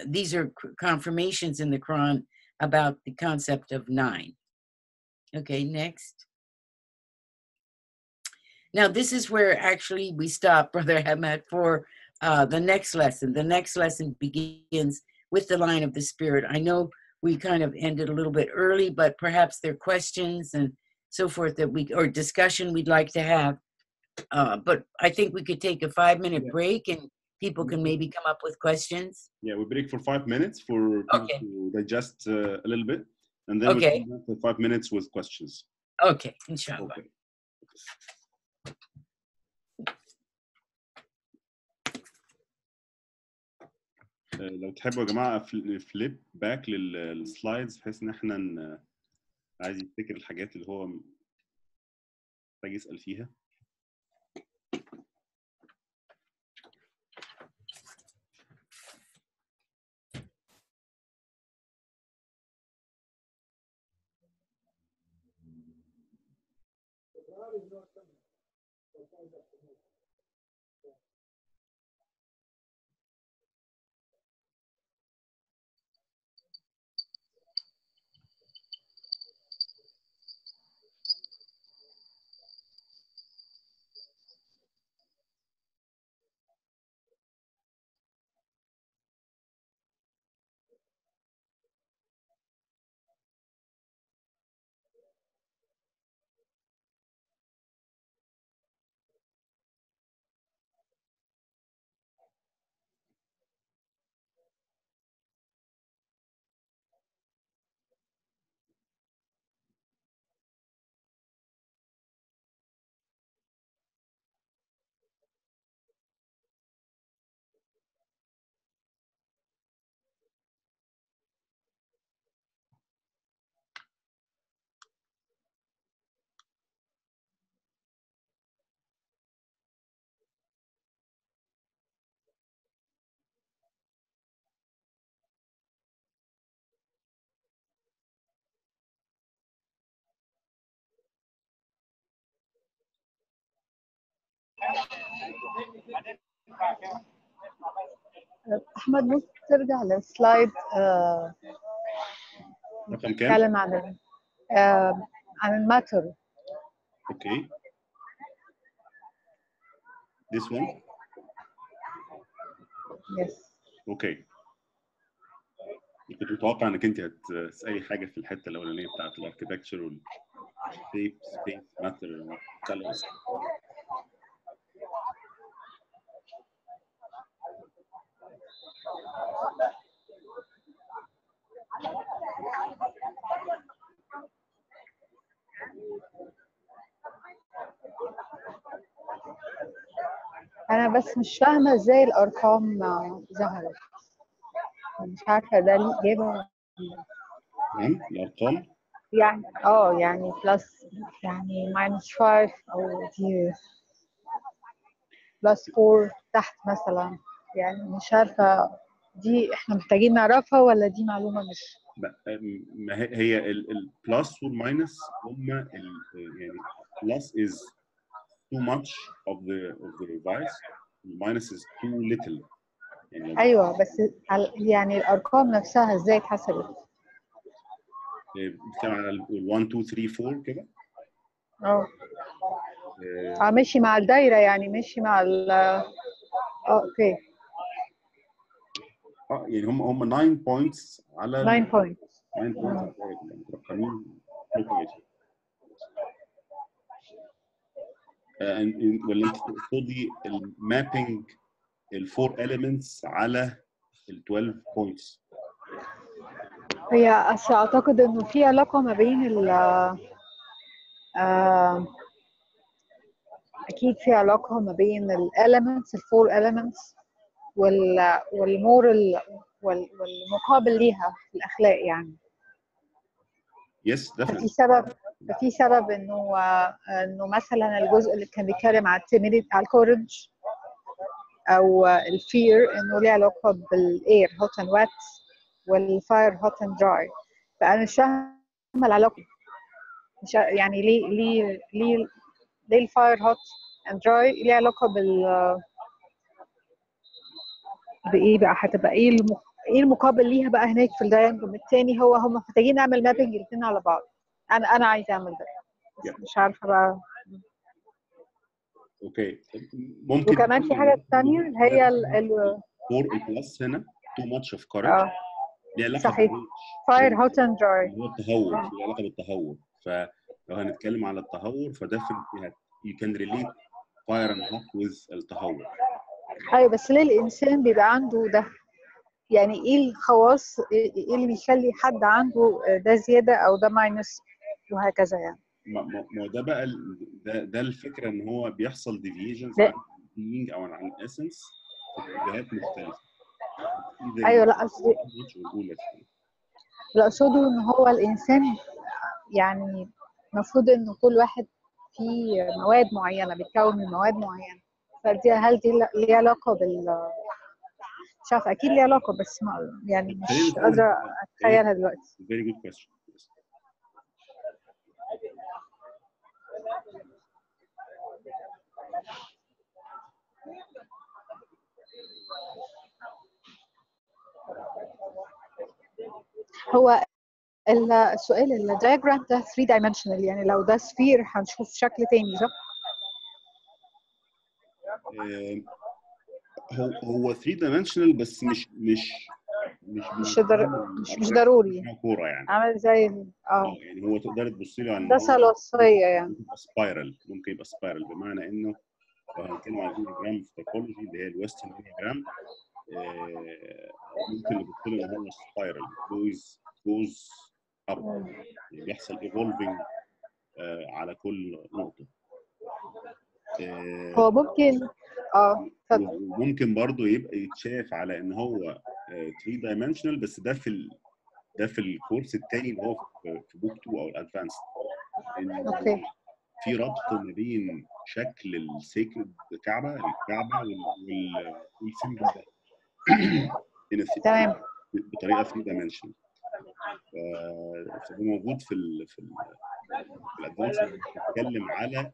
these are confirmations in the Quran about the concept of 9. Okay, next. Now this is where actually we stop, Brother Ahmad, for the next lesson. The next lesson begins with the line of the Spirit. I know we kind of ended a little bit early, but perhaps there are questions and so forth that or discussion we'd like to have. But I think we could take a 5-minute break and people can maybe come up with questions. Yeah, we break for 5 minutes for people to digest a little bit, and then we'll come back for 5 minutes with questions. Okay, inshallah. Okay. لو تحبوا يا جماعه فليب باك للسلايدز بحيث ان احنا عايز يفتكر الحاجات اللي هو محتاج يسال فيها. أحمد ممكن ترجع للسلايد نتكلم عن الماتر. اوكي This one? Yes. اوكي. كنت متوقع انك انت هتسالي حاجه في الحته الاولانيه بتاعت الاركتكتشر والشيب سبيس ماتر كلرز. انا بس مش فاهمه ازاي الارقام ظهرت، مش عارفه ده ليه اجابه. الارقام يعني يعني بلس، يعني -5 او دي بلس 4 تحت مثلا، يعني مش عارفه دي احنا محتاجين نعرفها ولا دي معلومه مش. ما هي البلس والماينس هم يعني plus is too much of the device, minus is too little. يعني ايوه بس يعني الارقام نفسها ازاي اتحسبت؟ بتتكلم على ال 1 2 3 4 كده. ماشي مع الدايره، يعني ماشي مع ال اوكي. يعني هم 9 بوينتس على 9 بوينتس. 9 بوينتس مترقمين كويس. ولا انت تقصدي المابينج الفور elements على ال 12 بوينتس؟ هي اعتقد انه في علاقه ما بين ال اكيد في علاقه ما بين الاليمنتس، الفور elements والمورال والمقابل ليها في الاخلاق يعني. يس ففي definitely. سبب انه مثلا الجزء اللي كان بيتكلم على الكورج او الفير انه ليه علاقه بالاير هوت اند وات والفاير هوت اند دراي. فانا مش فاهمه العلاقه، مش يعني ليه الفاير هوت اند دراي ليه علاقه بايه بقى؟ هتبقى ايه المقابل ليها بقى هناك في الدايجرام الثاني؟ هم محتاجين نعمل مابنج الاثنين على بعض. انا عايزه اعمل ده بس مش عارفه بقى. اوكي ممكن. وكمان في حاجه ثانيه هي 4 بلس هنا too much of courage. ليه علاقه صحيح. فاير هوت اند دراي هو التهور، ليه علاقه بالتهور. فلو هنتكلم على التهور فده you can relate fire and hot with التهور. ايوه بس ليه الانسان بيبقى عنده ده؟ يعني ايه الخواص، ايه اللي بيخلي حد عنده ده زياده او ده ماينس وهكذا يعني؟ ما ده بقى ده الفكره ان هو بيحصل deviations عن being او عن essence في اتجاهات مختلفه. ايوه لا اقصده ان هو الانسان يعني المفروض انه كل واحد فيه مواد معينه بيتكون من مواد معينه، هل دي ليها علاقه مش عارفه، اكيد ليها علاقه بس يعني مش قادره اتخيلها دلوقتي. Very good question. هو السؤال الدايجرام ده 3 dimensional، يعني لو ده سفير هنشوف شكل تاني صح؟ هو 3 dimensional بس مش ضروري كوره يعني. عامل زي يعني هو تقدر تبصي له على هندسه الوصفيه يعني. ممكن يبقى سبايرال بمعنى انه لو هنتكلم عن الانيجرام في التوبولوجي اللي هي الويسترن انيجرام ممكن نبص له ان هو سبايرال جوز اب، بيحصل ايفولفنج على كل نقطه. هو ممكن ممكن برضه يبقى يتشاف على ان هو 3 dimensional بس ده في الكورس الثاني اللي هو في بوك 2 او الادفانس. اوكي. في ربط ما بين شكل السيكرد الكعبه والسيمبل ده تمام بطريقه 3 dimensional. فده موجود في الادفانس بتتكلم على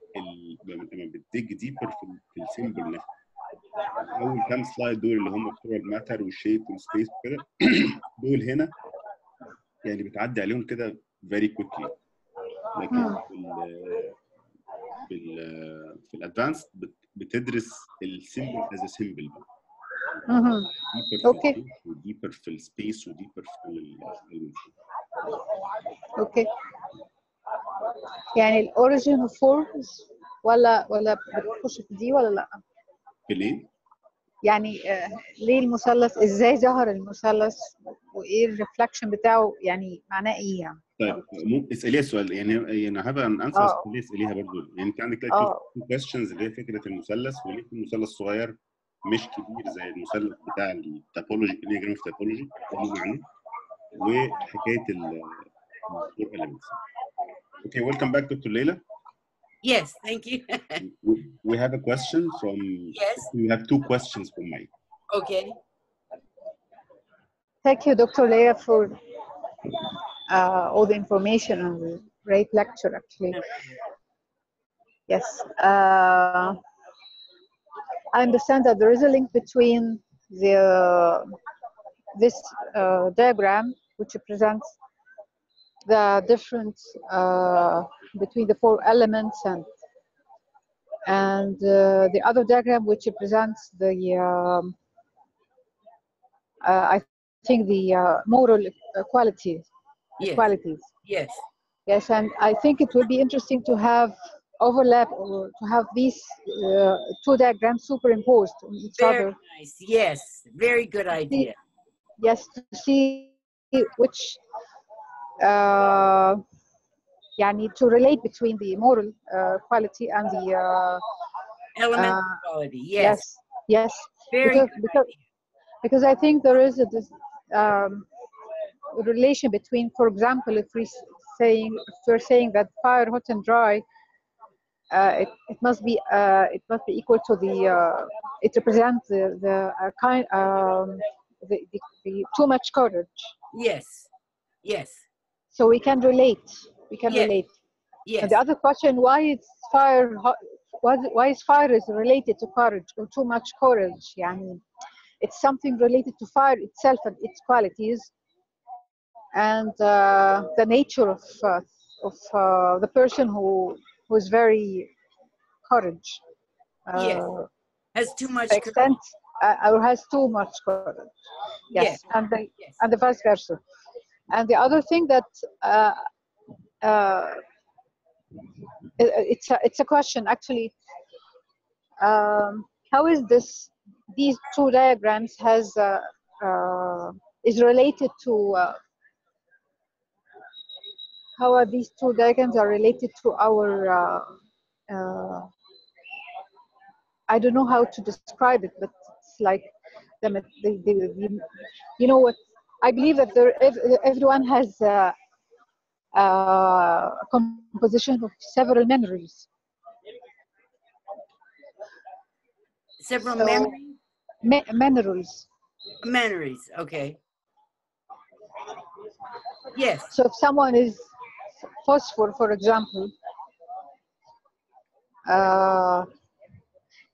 لما بتديج ديبر في السيمبل نفسه. اول كام سلايد دول اللي هم بتوع الماتر والشيب والسبيس كده دول هنا يعني بتعدي عليهم كده very quickly. لكن في الادفانس بتدرس السيمبل از سيمبل، اوكي وديبر في السبيس وديبر في اوكي. يعني الاوريجين اوف فورمز ولا بتخش في دي ولا لا؟ في ليه؟ يعني ليه المثلث، ازاي ظهر المثلث، وايه الريفلكشن بتاعه، يعني معناه ايه يعني؟ طيب اساليها السؤال، يعني هبقى انسر اساليها برضو. يعني انت عندك تو كويستشنز اللي هي فكره المثلث، وليه المثلث صغير مش كبير زي المثلث بتاع التopology Enneagram typology يعني، وحكايه الفور elements. Okay, welcome back Dr. Leila. Yes, thank you. We have a question from. Yes. We have two questions from Mike. Okay. Thank you, Dr. Leila, for all the information and the great lecture, actually. Yes. I understand that there is a link between this diagram, which represents the difference between the four elements, and the other diagram, which represents the I think the moral qualities. Yes. Qualities. Yes. Yes, and I think it would be interesting to have overlap, or to have these two diagrams superimposed on each other. Very nice. Yes, very good idea. Yes, to see which, يعني to relate between the moral quality and the elemental quality. Yes. Yes. Yes. Very because I think there is this relation between, for example, if we're saying that fire, hot and dry, it must be equal to the it represents the kind the too much courage. Yes. Yes. So we can relate. Relate. Yes. And the other question: why is fire? Why is fire is related to courage or too much courage? Yani, it's something related to fire itself and its qualities, and the nature of the person who is very courage. Yes. Has too much extent, or has too much courage. Yes. And the vice versa. And the other thing that it's a question actually. How is these two diagrams is related to how are these two diagrams are related to our I don't know how to describe it, but it's like you know what, I believe that everyone has a composition of several memories. Several memories. Memories, okay. Yes. So if someone is phosphor, for example,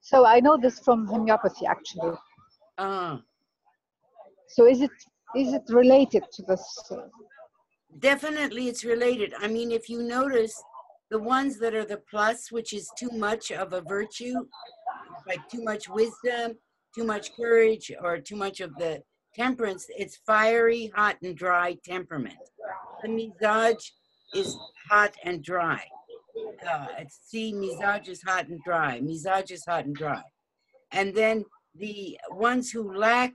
so I know this from homeopathy, actually. So is it related to this? Definitely it's related. I mean, if you notice, the ones that are the plus, which is too much of a virtue, like too much wisdom, too much courage, or too much of the temperance, it's fiery, hot, and dry temperament. The mizaj is hot and dry. Mizaj is hot and dry. Mizaj is hot and dry. And then the ones who lack,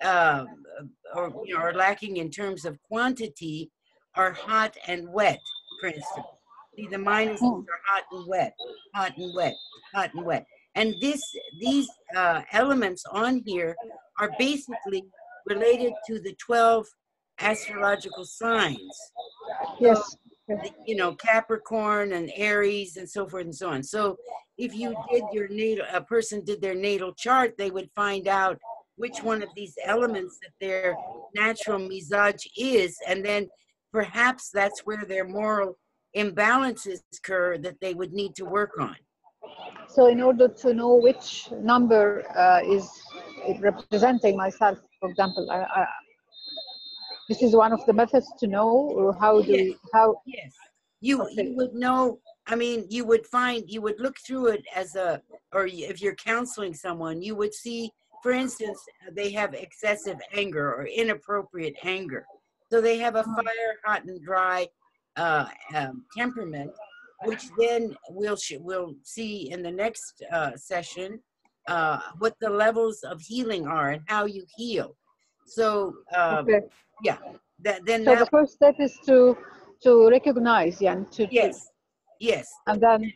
are lacking in terms of quantity, are hot and wet, for instance. See, the minuses are hot and wet, hot and wet, hot and wet. And these elements on here are basically related to the 12 astrological signs. Yes. So, Capricorn and Aries and so forth and so on. So if you did a person did their natal chart, they would find out which one of these elements that their natural mizaj is, and then perhaps that's where their moral imbalances occur that they would need to work on. So in order to know which number is representing myself, for example, this is one of the methods to know, or how do Yes. You would know I mean, you would look through it as a, or if you're counseling someone, you would see, for instance, they have excessive anger or inappropriate anger. So they have a fire, hot and dry temperament, which then we'll see in the next session what the levels of healing are and how you heal. So Okay. yeah, then So the first step is to recognize, yeah, yes, yes, and then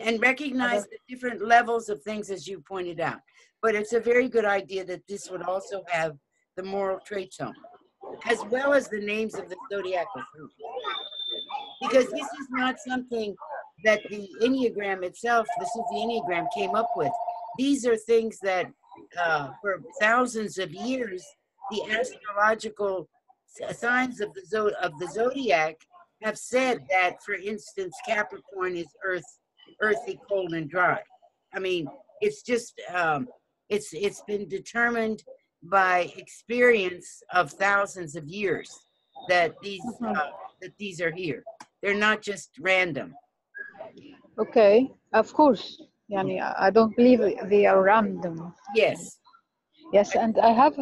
and recognize the different levels of things as you pointed out. But it's a very good idea that this would also have the moral traits on, as well as the names of the zodiacal signs. Because this is not something that the Enneagram itself, the Sufi Enneagram, came up with. These are things that for thousands of years, the astrological signs of the zodiac have said that, for instance, Capricorn is earthy, cold, and dry. I mean, it's just it's been determined by experience of thousands of years that these are here. They're not just random. okay, of course. Yani, I don't believe they are random. Yes. Yes, and I have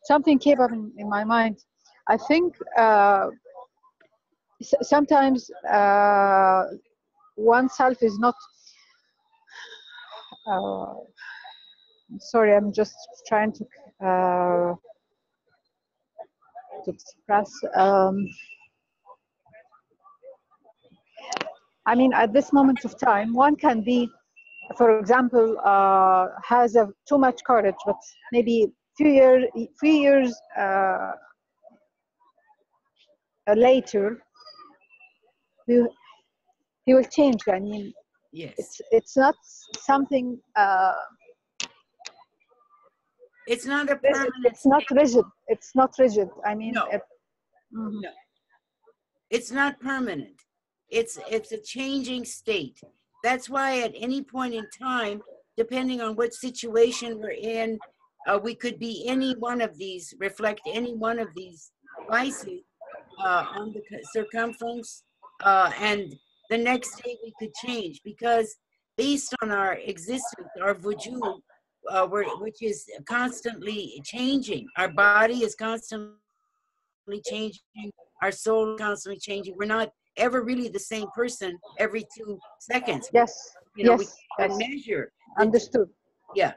something came up in my mind. I think sometimes oneself is not. Sorry, I'm just trying to express. I mean, at this moment of time, one can be, for example, has too much courage, but maybe few years later, he will change. I mean, yes, it's not something. it's not a permanent. It's not rigid. It's not rigid. I mean, no. No, it's not permanent. It's a changing state. That's why at any point in time, depending on what situation we're in, we could be any one of these, reflect any one of these vices on the circumference, and the next day we could change, because based on our existence, our vujud, which is constantly changing, our body is constantly changing, our soul is constantly changing. We're not ever really the same person every 2 seconds. Yes. You know, yes. we can measure. Understood. Yeah.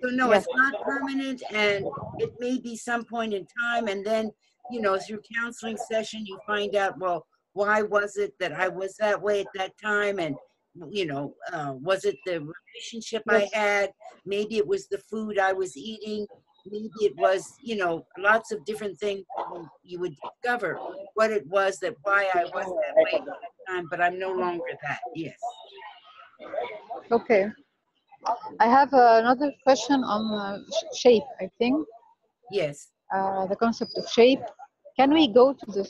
So no, Yes. it's not permanent, and it may be some point in time, and then, you know, through counseling session, you find out, well, why was it that I was that way at that time? And, you know, was it the relationship Yes. I had? Maybe it was the food I was eating. Maybe it was, you know, lots of different things. You would discover what it was, that why I was that way at that time, but I'm no longer that. Yes. Okay. I have another question on shape, I think. Yes. The concept of shape. Can we go to the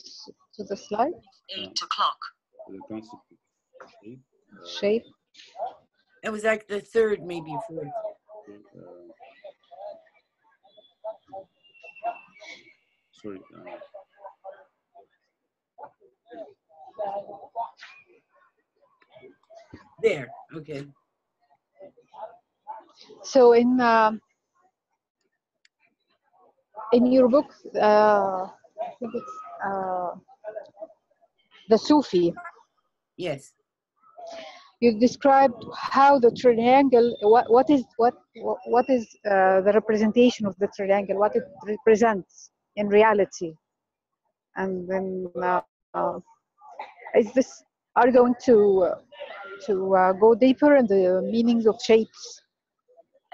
slide? 8 o'clock. The concept of shape. Shape. It was like the third, maybe fourth. Sorry. There. Okay. So in your book, I think it's the Sufi. Yes. You described how the triangle. What is the representation of the triangle? What it represents in reality, and then is this? Are you going to go deeper in the meanings of shapes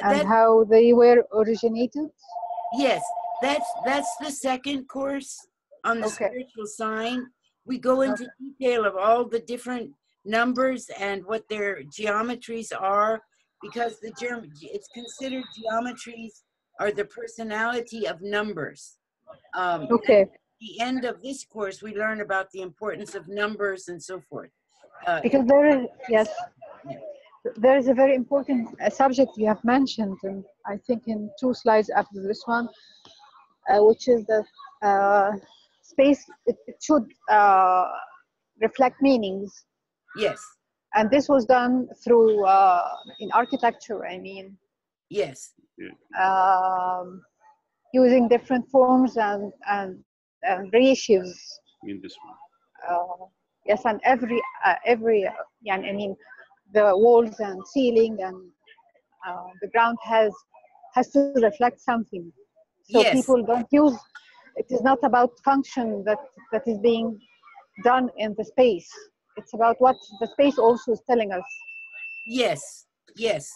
and how they were originated? Yes, that's the second course on the spiritual sign. We go into detail of all the different numbers and what their geometries are, because it's considered geometries are the personality of numbers. Okay. At the end of this course, we learn about the importance of numbers and so forth. Because there is a very important subject you have mentioned, and I think in 2 slides after this one, which is the space. It should reflect meanings. Yes. And this was done through, in architecture, I mean, Yes. using different forms and ratios. In this one. Yes, and yeah, I mean, the walls and ceiling and the ground has to reflect something. So Yes. people don't use, it is not about function that is being done in the space. It's about what the space also is telling us. Yes. Yes.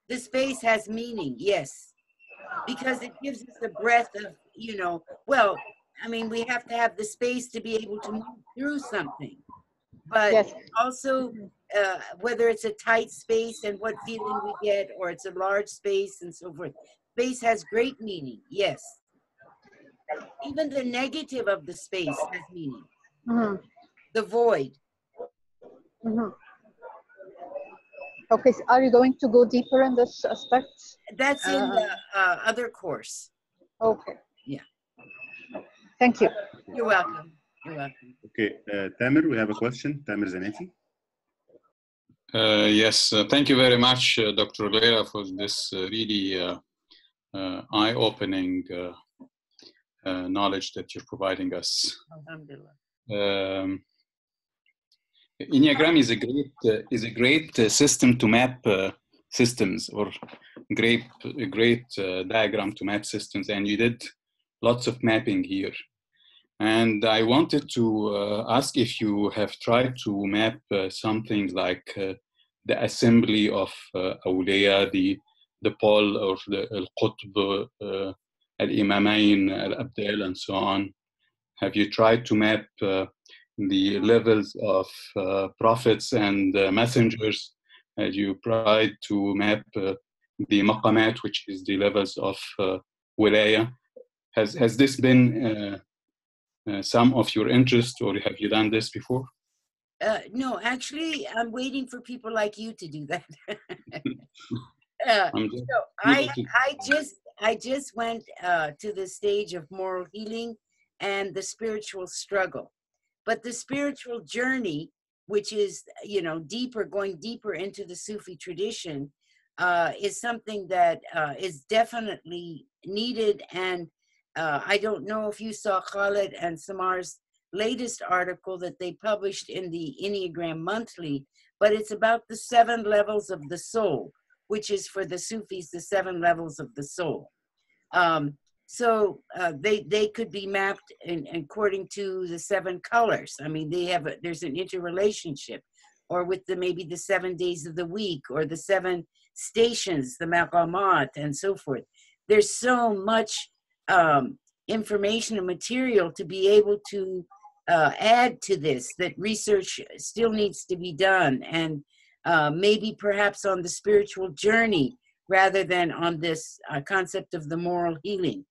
The space has meaning. Yes. Because it gives us a breath of, you know, well, I mean, we have to have the space to be able to move through something. But Yes. also, whether it's a tight space and what feeling we get, or it's a large space and so forth. Space has great meaning, yes. Even the negative of the space has meaning. Mm-hmm. The void. Mm-hmm. Okay, so are you going to go deeper in this aspect? That's in the other course. Okay. Yeah. Thank you. You're welcome. You're welcome. Okay, Tamer, we have a question. Tamer Zanetti. Yes, thank you very much, Dr. Leila, for this really eye-opening knowledge that you're providing us. Alhamdulillah. Enneagram is a great system to map systems, or a great diagram to map systems, and you did lots of mapping here. And I wanted to ask if you have tried to map something like the assembly of awliya, the Pol or the al-Qutb, al-Imamain, al-Abdal, and so on. Have you tried to map the levels of prophets and messengers? Have you tried to map the maqamat, which is the levels of wilaya? Has this been some of your interest, or have you done this before? No, actually, I'm waiting for people like you to do that. I just went to the stage of moral healing and the spiritual struggle. But the spiritual journey, which is, you know, going deeper into the Sufi tradition, is something that is definitely needed. And I don't know if you saw Khaled and Samar's latest article that they published in the Enneagram Monthly, but it's about the 7 levels of the soul, which is for the Sufis, the 7 levels of the soul. So they could be mapped according to the 7 colors. I mean, there's an interrelationship, or with maybe the 7 days of the week, or the 7 stations, the maqamat, and so forth. There's so much information and material to be able to add to this, that research still needs to be done, and maybe perhaps on the spiritual journey rather than on this concept of the moral healing.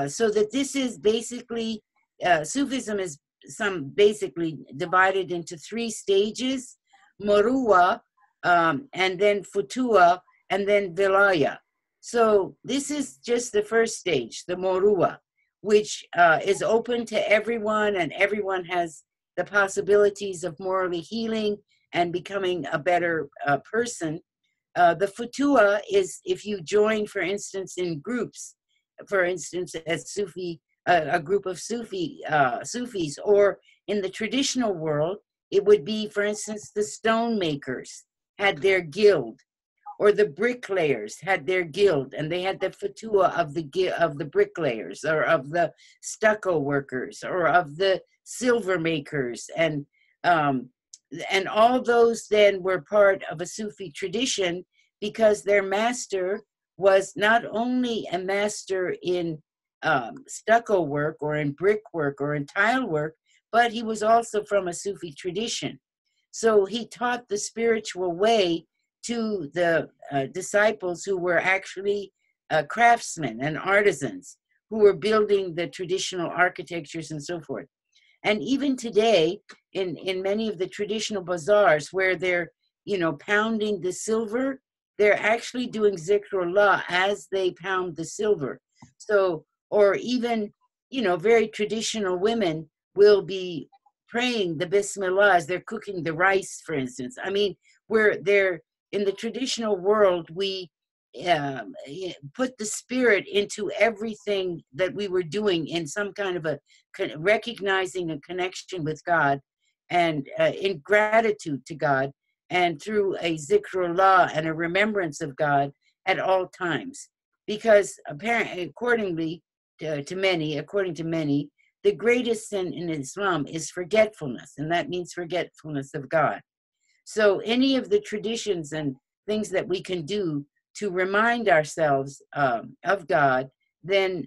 So that this is basically, Sufism is basically divided into 3 stages: Muruwa, and then Futua, and then Vilaya. So this is just the first stage, the Muruwa, which is open to everyone, and everyone has the possibilities of morally healing and becoming a better person. The Futua is if you join, for instance, in groups, for instance, as Sufi, a group of Sufis, or in the traditional world, it would be, for instance, the stone makers had their guild, or the bricklayers had their guild, and they had the Futua of the bricklayers, or of the stucco workers, or of the silver makers, and all those then were part of a Sufi tradition, because their master was not only a master in stucco work, or in brickwork, or in tile work, but he was also from a Sufi tradition. So he taught the spiritual way to the disciples who were actually craftsmen and artisans who were building the traditional architectures and so forth. And even today, in many of the traditional bazaars where they're, you know, pounding the silver, they're actually doing zikrullah as they pound the silver. So, or even, you know, very traditional women will be praying the Bismillah as they're cooking the rice, for instance. I mean, where they're in the traditional world, we put the spirit into everything that we were doing in some kind of a recognizing a connection with God and in gratitude to God, and through a zikrullah and a remembrance of God at all times. Because apparently, according to many, the greatest sin in Islam is forgetfulness, and that means forgetfulness of God. So any of the traditions and things that we can do to remind ourselves of God, then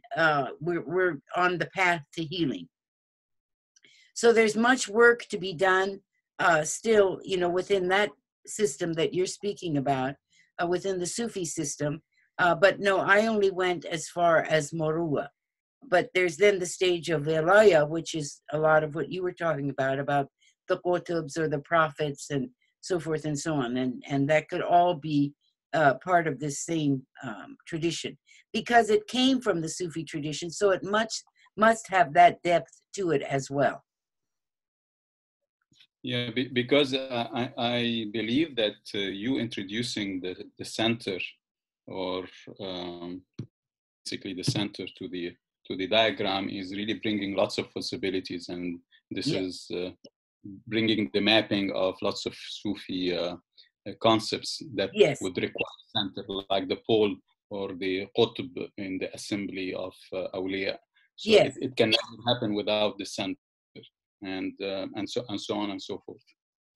we're on the path to healing. So there's much work to be done still, within that system that you're speaking about, within the Sufi system. But no, I only went as far as Morua. But there's then the stage of Wilaya, which is a lot of what you were talking about the Qutubs or the prophets and so forth and so on. And that could all be part of this same tradition, because it came from the Sufi tradition, so it must have that depth to it as well. Yeah, because I believe that you introducing the center, or basically the center to the diagram, is really bringing lots of possibilities, and this is bringing the mapping of lots of Sufi concepts that would require center, like the pole or the qutb in the assembly of awliya. So it can never happen without the center, and so on and so forth.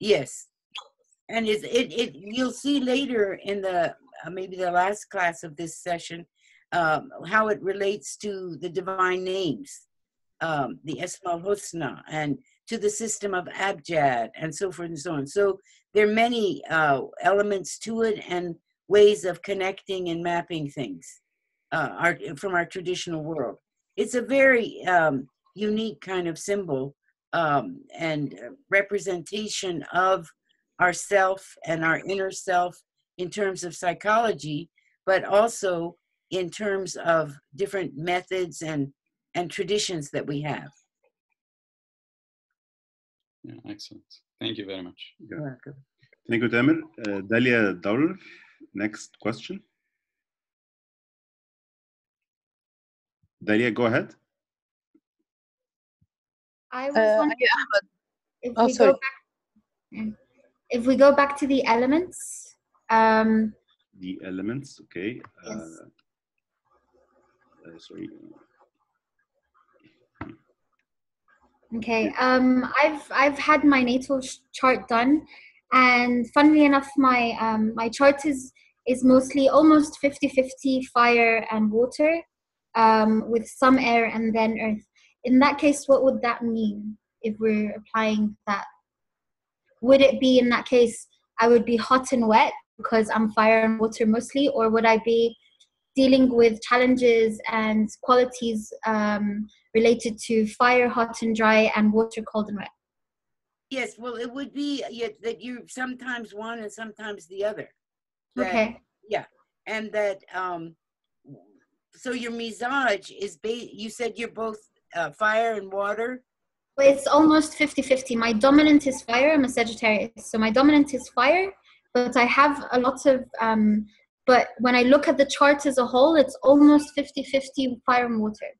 Yes, and you'll see later in the maybe the last class of this session how it relates to the divine names, the Asmaul Husna, and to the system of Abjad, and so forth and so on. So there are many elements to it and ways of connecting and mapping things from our traditional world. It's a very unique kind of symbol and representation of ourself and our inner self in terms of psychology, but also in terms of different methods and traditions that we have. Yeah, excellent. Thank you very much. You're welcome. Thank you, Tamer. Dalia Daul, next question. Dalia, go ahead. I was wondering if we go back to the elements. The elements, okay. Yes. Sorry. Okay. I've had my natal chart done, and funnily enough, my my chart is mostly almost 50-50 fire and water, with some air and then earth. In that case, what would that mean if we're applying that? Would it be, in that case, I would be hot and wet because I'm fire and water mostly, or would I be dealing with challenges and qualities related to fire, hot and dry, and water, cold and wet? Yes, well, it would be that you're sometimes one and sometimes the other. Okay. Yeah, and that, so your mizaj is, you said you're both fire and water? Well, it's almost 50-50. My dominant is fire. I'm a Sagittarius. So my dominant is fire, but I have a lot of, but when I look at the chart as a whole, it's almost 50-50 fire and water.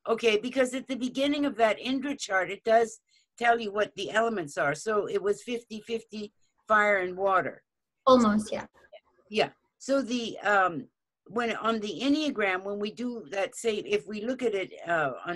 Okay, because at the beginning of that Indra chart, it does tell you what the elements are. So it was 50-50 fire and water. Almost, yeah. Yeah. So the when on the Enneagram, when we do that, say if we look at it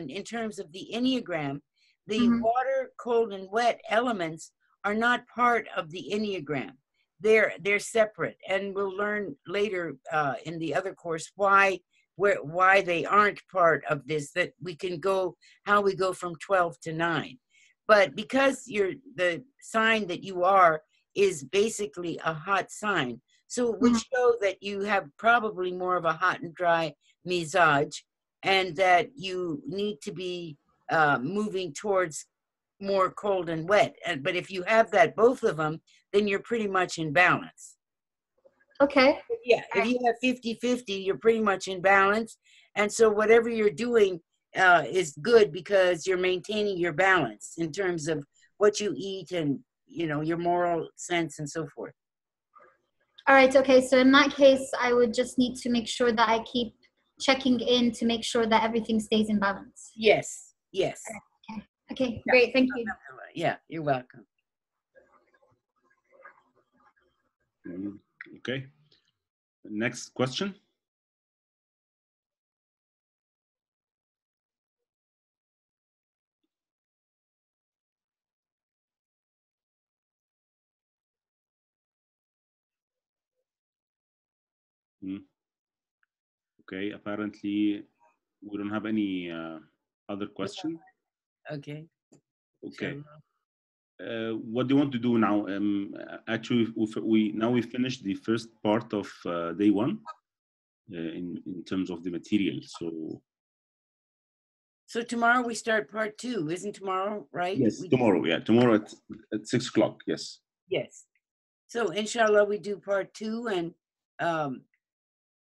in terms of the Enneagram, the water, cold, and wet elements are not part of the Enneagram. They're separate, and we'll learn later in the other course why they aren't part of this. That we can go how we go from 12 to 9, but because the sign that you are is basically a hot sign. So it would show that you have probably more of a hot and dry mizaj, and that you need to be moving towards more cold and wet. But if you have that, both of them, then you're pretty much in balance. Okay. Yeah, if you have 50-50, you're pretty much in balance. And so whatever you're doing is good because you're maintaining your balance in terms of what you eat and, you know, your moral sense and so forth. All right, okay, so in that case, I would just need to make sure that I keep checking in to make sure that everything stays in balance. Yes, yes. Okay, great, thank you. Yeah, you're welcome. Okay. Next question. Okay, apparently we don't have any other question. Okay. Okay. Sure. What do you want to do now? Actually, we finished the first part of day one in terms of the material. So tomorrow we start part 2. Isn't tomorrow, right? Yes, tomorrow. Yeah, tomorrow at 6 o'clock. Yes. Yes. So inshallah we do part 2, and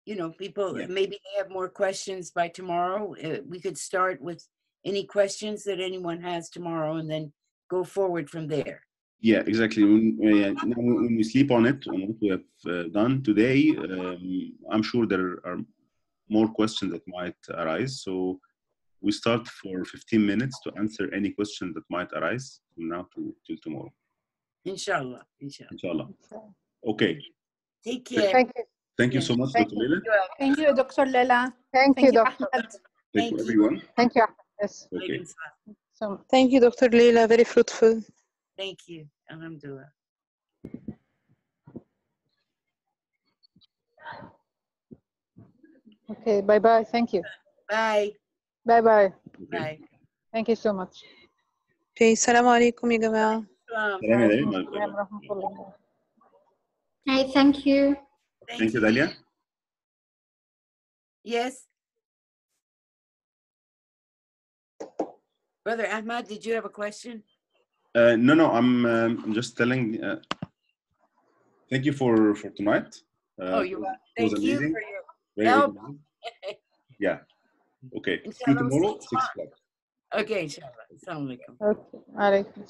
you know, people maybe they have more questions by tomorrow. We could start with any questions that anyone has tomorrow, and then go forward from there. Yeah, exactly. When we sleep on it, on what we have done today, I'm sure there are more questions that might arise. So we start for 15 minutes to answer any question that might arise from now till tomorrow. Inshallah. Inshallah. Okay. Take care. Thank you so much, Dr. Leila. Thank you, Dr. Leila. Thank you, Doctor. Ahmad. Thank you, everyone. Thank you. Yes. Okay. So, thank you, Dr. Leila. Very fruitful. Thank you. Alhamdulillah. Okay, bye-bye. Thank you. Bye. Bye-bye. Bye. Thank you so much. Okay, Assalamu alaikum, ya jama'a. Hey, thank you. Thank you, Dalia. Yes. Brother Ahmad, did you have a question? No, I'm just telling. Thank you for tonight. You're welcome. Thank you for your very help. Yeah. Okay. See you Inshallah, tomorrow, we'll see you 6 o'clock. Okay, inshallah. Assalamu alaikum. Okay. Alaikum.